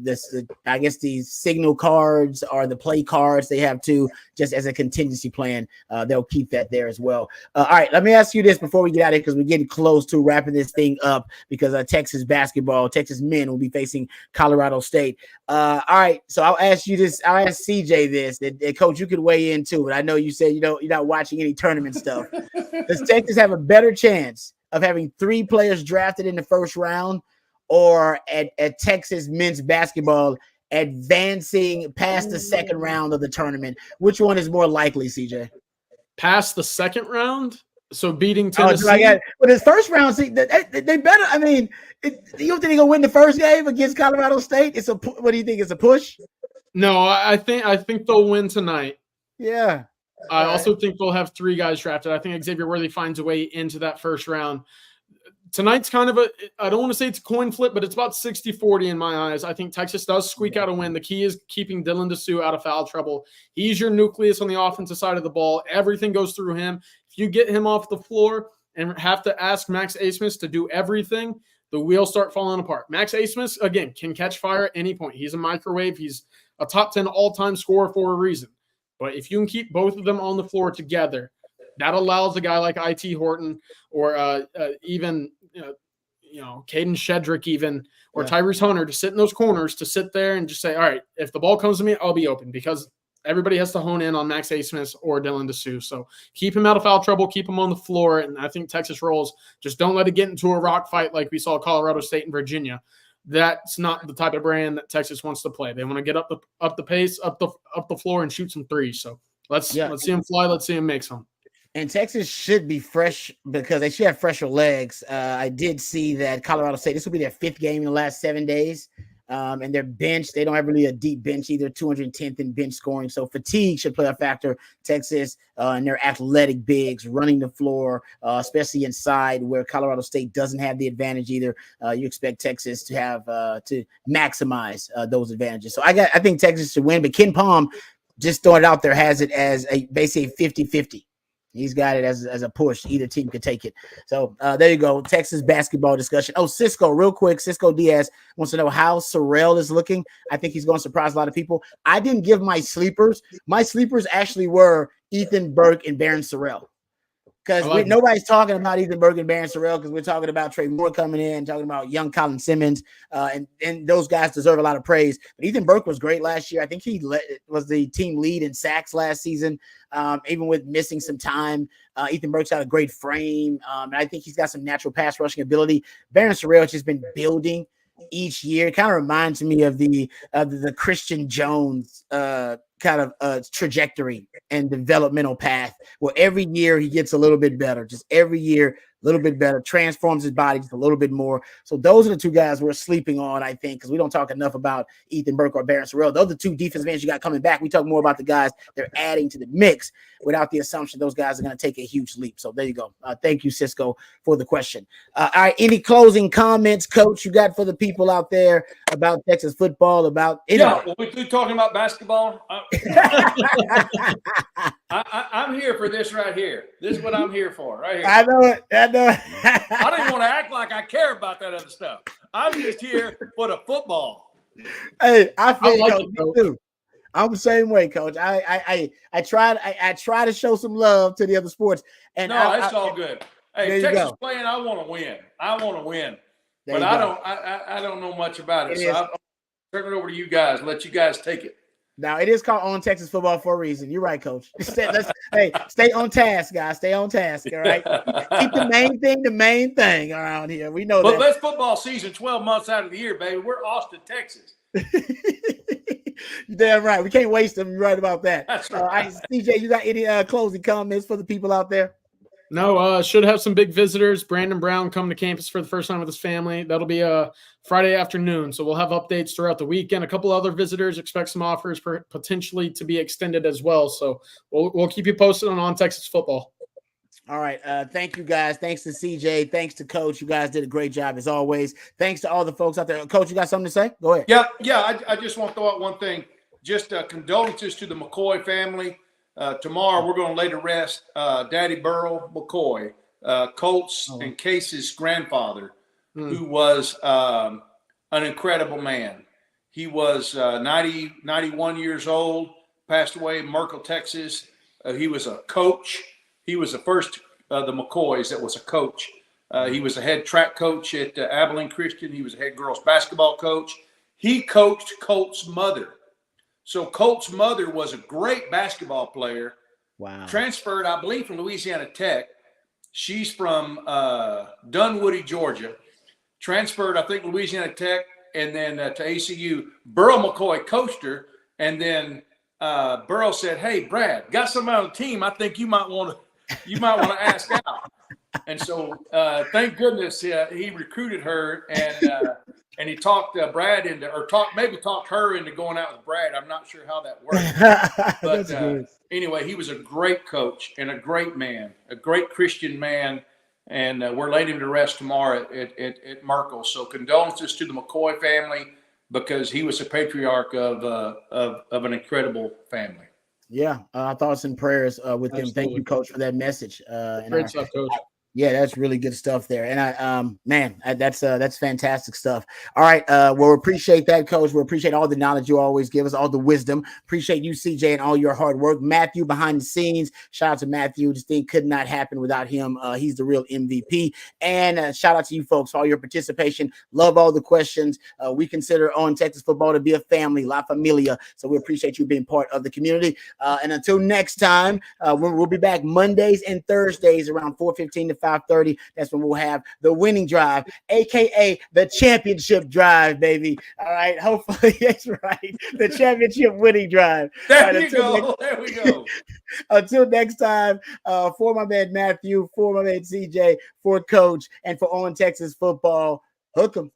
I guess the signal cards or the play cards they have too, just as a contingency plan. They'll keep that there as well. All right, let me ask you this before we get out of here because we're getting close to wrapping this thing up because Texas men will be facing Colorado State. All right, so I'll ask you this. I'll ask CJ this, and Coach, you could weigh in too. But I know you said you're not watching any tournament stuff. Does Texas have a better chance of having 3 players drafted in the first round, or at Texas men's basketball advancing past the second round of the tournament? Which one is more likely, CJ? Past the second round? So beating Tennessee? But his first round, see, they better. I mean, you don't think they're gonna win the first game against Colorado State? What do you think? It's a push? No, I think they'll win tonight. Yeah. I also think they'll have 3 guys drafted. I think Xavier Worthy finds a way into that first round. Tonight's kind of I don't want to say it's a coin flip, but it's about 60-40 in my eyes. I think Texas does squeak out a win. The key is keeping Dylan DeSue out of foul trouble. He's your nucleus on the offensive side of the ball. Everything goes through him. If you get him off the floor and have to ask Max Abmas to do everything, the wheels start falling apart. Max Abmas, again, can catch fire at any point. He's a microwave. He's a top 10 all-time scorer for a reason. But if you can keep both of them on the floor together, that allows a guy like IT Horton or even Caden Shedrick or Tyrese Hunter to sit in those corners, to sit there and just say, all right, if the ball comes to me, I'll be open, because everybody has to hone in on Max Abmas or Dylan DeSue. So keep him out of foul trouble, keep him on the floor, and I think Texas rolls. Just don't let it get into a rock fight like we saw Colorado State and Virginia. That's not the type of brand that Texas wants to play. They want to get up the pace, up the floor, and shoot some threes. So let's see him fly. Let's see him make some. And Texas should be fresh because they should have fresher legs. I did see that Colorado State, this will be their 5th game in the last 7 days. And their bench, they don't have really a deep bench either, 210th in bench scoring. So fatigue should play a factor. Texas and their athletic bigs running the floor, especially inside where Colorado State doesn't have the advantage either. You expect Texas to have to maximize those advantages. So I think Texas should win, but Ken Palm, just throwing it out there, has it as basically 50-50. He's got it as a push. Either team could take it. So there you go. Texas basketball discussion. Oh, Cisco, real quick. Cisco Diaz wants to know how Sorrell is looking. I think he's going to surprise a lot of people. I didn't give my sleepers. My sleepers actually were Ethan Burke and Barron Sorrell. Because nobody's talking about Ethan Burke and Barron Sorrell because we're talking about Trey Moore coming in, talking about young Colin Simmons, and those guys deserve a lot of praise. But Ethan Burke was great last year. I think he was the team lead in sacks last season, even with missing some time. Ethan Burke's got a great frame, and I think he's got some natural pass rushing ability. Barron Sorrell has just been building each year. It kind of reminds me of the Christian Jones kind of trajectory and developmental path, where every year he gets a little bit better, just every year a little bit better, transforms his body just a little bit more. So those are the 2 guys we're sleeping on, I think, because we don't talk enough about Ethan Burke or Barron Sorrell. Those are the 2 defensive ends you got coming back. We talk more about the guys they're adding to the mix without the assumption those guys are going to take a huge leap. So there you go. Thank you, Cisco, for the question. All right, any closing comments, Coach, you got for the people out there about Texas football, about anything? Yeah, well, we're talking about basketball. I'm here for this right here. This is what I'm here for, right here. I know it. I don't even want to act like I care about that other stuff. I'm just here for the football. Hey, I feel like you too. I'm the same way, Coach. I try to show some love to the other sports, and it's all good. Hey, Texas playing, I want to win. But I don't know much about it. So I'll turn it over to you guys. Let you guys take it. Now, it is called On Texas Football for a reason. You're right, Coach. Stay on task, guys. Stay on task, all right? Keep the main thing around here. We know that. But let's football season 12 months out of the year, baby. We're Austin, Texas. You're damn right. We can't waste them. You're right about that. That's right. CJ, you got any closing comments for the people out there? No, should have some big visitors. Brandon Brown coming to campus for the first time with his family. That'll be Friday afternoon. So we'll have updates throughout the weekend. A couple other visitors, expect some offers potentially to be extended as well. So we'll keep you posted on Texas football. All right. Thank you, guys. Thanks to CJ. Thanks to Coach. You guys did a great job as always. Thanks to all the folks out there. Coach, you got something to say? Go ahead. Yeah. I just want to throw out one thing. just condolences to the McCoy family. Tomorrow we're going to lay to rest Daddy Burl McCoy, Colts and Case's grandfather, who was an incredible man. He was 91 years old, passed away in Merkel, Texas. He was a coach. He was the first of the McCoys that was a coach. He was a head track coach at Abilene Christian. He was a head girls basketball coach. He coached Colt's mother. So Colt's mother was a great basketball player. Wow. Transferred, I believe, from Louisiana Tech. She's from Dunwoody, Georgia. Transferred, I think, Louisiana Tech, and then to ACU. Burl McCoy coached her, and then Burl said, "Hey, Brad, got somebody on the team. I think you might want to ask out." And so, thank goodness he recruited her, and he talked Brad into, or talked her into going out with Brad. I'm not sure how that worked, but anyway, he was a great coach and a great man, a great Christian man, and we're laying him to rest tomorrow at Merkel. So condolences to the McCoy family, because he was a patriarch of an incredible family. Yeah, thoughts and prayers with him. Thank you, Coach, for that message. Great stuff, Coach. Yeah, that's really good stuff there. And that's fantastic stuff. All right. Well, appreciate that, Coach. We appreciate all the knowledge you always give us, all the wisdom. Appreciate you, CJ, and all your hard work. Matthew behind the scenes. Shout out to Matthew. This thing could not happen without him. He's the real MVP. And shout out to you folks for all your participation. Love all the questions. We consider On Texas Football to be a family, La Familia. So we appreciate you being part of the community. And until next time, we'll be back Mondays and Thursdays around 4:15 to 5:30. That's when we'll have the winning drive, aka the championship drive, baby. All right, hopefully that's right. The championship winning drive. There we go. Until next time, for my man Matthew, for my man CJ, for Coach, and for On Texas Football, hook 'em.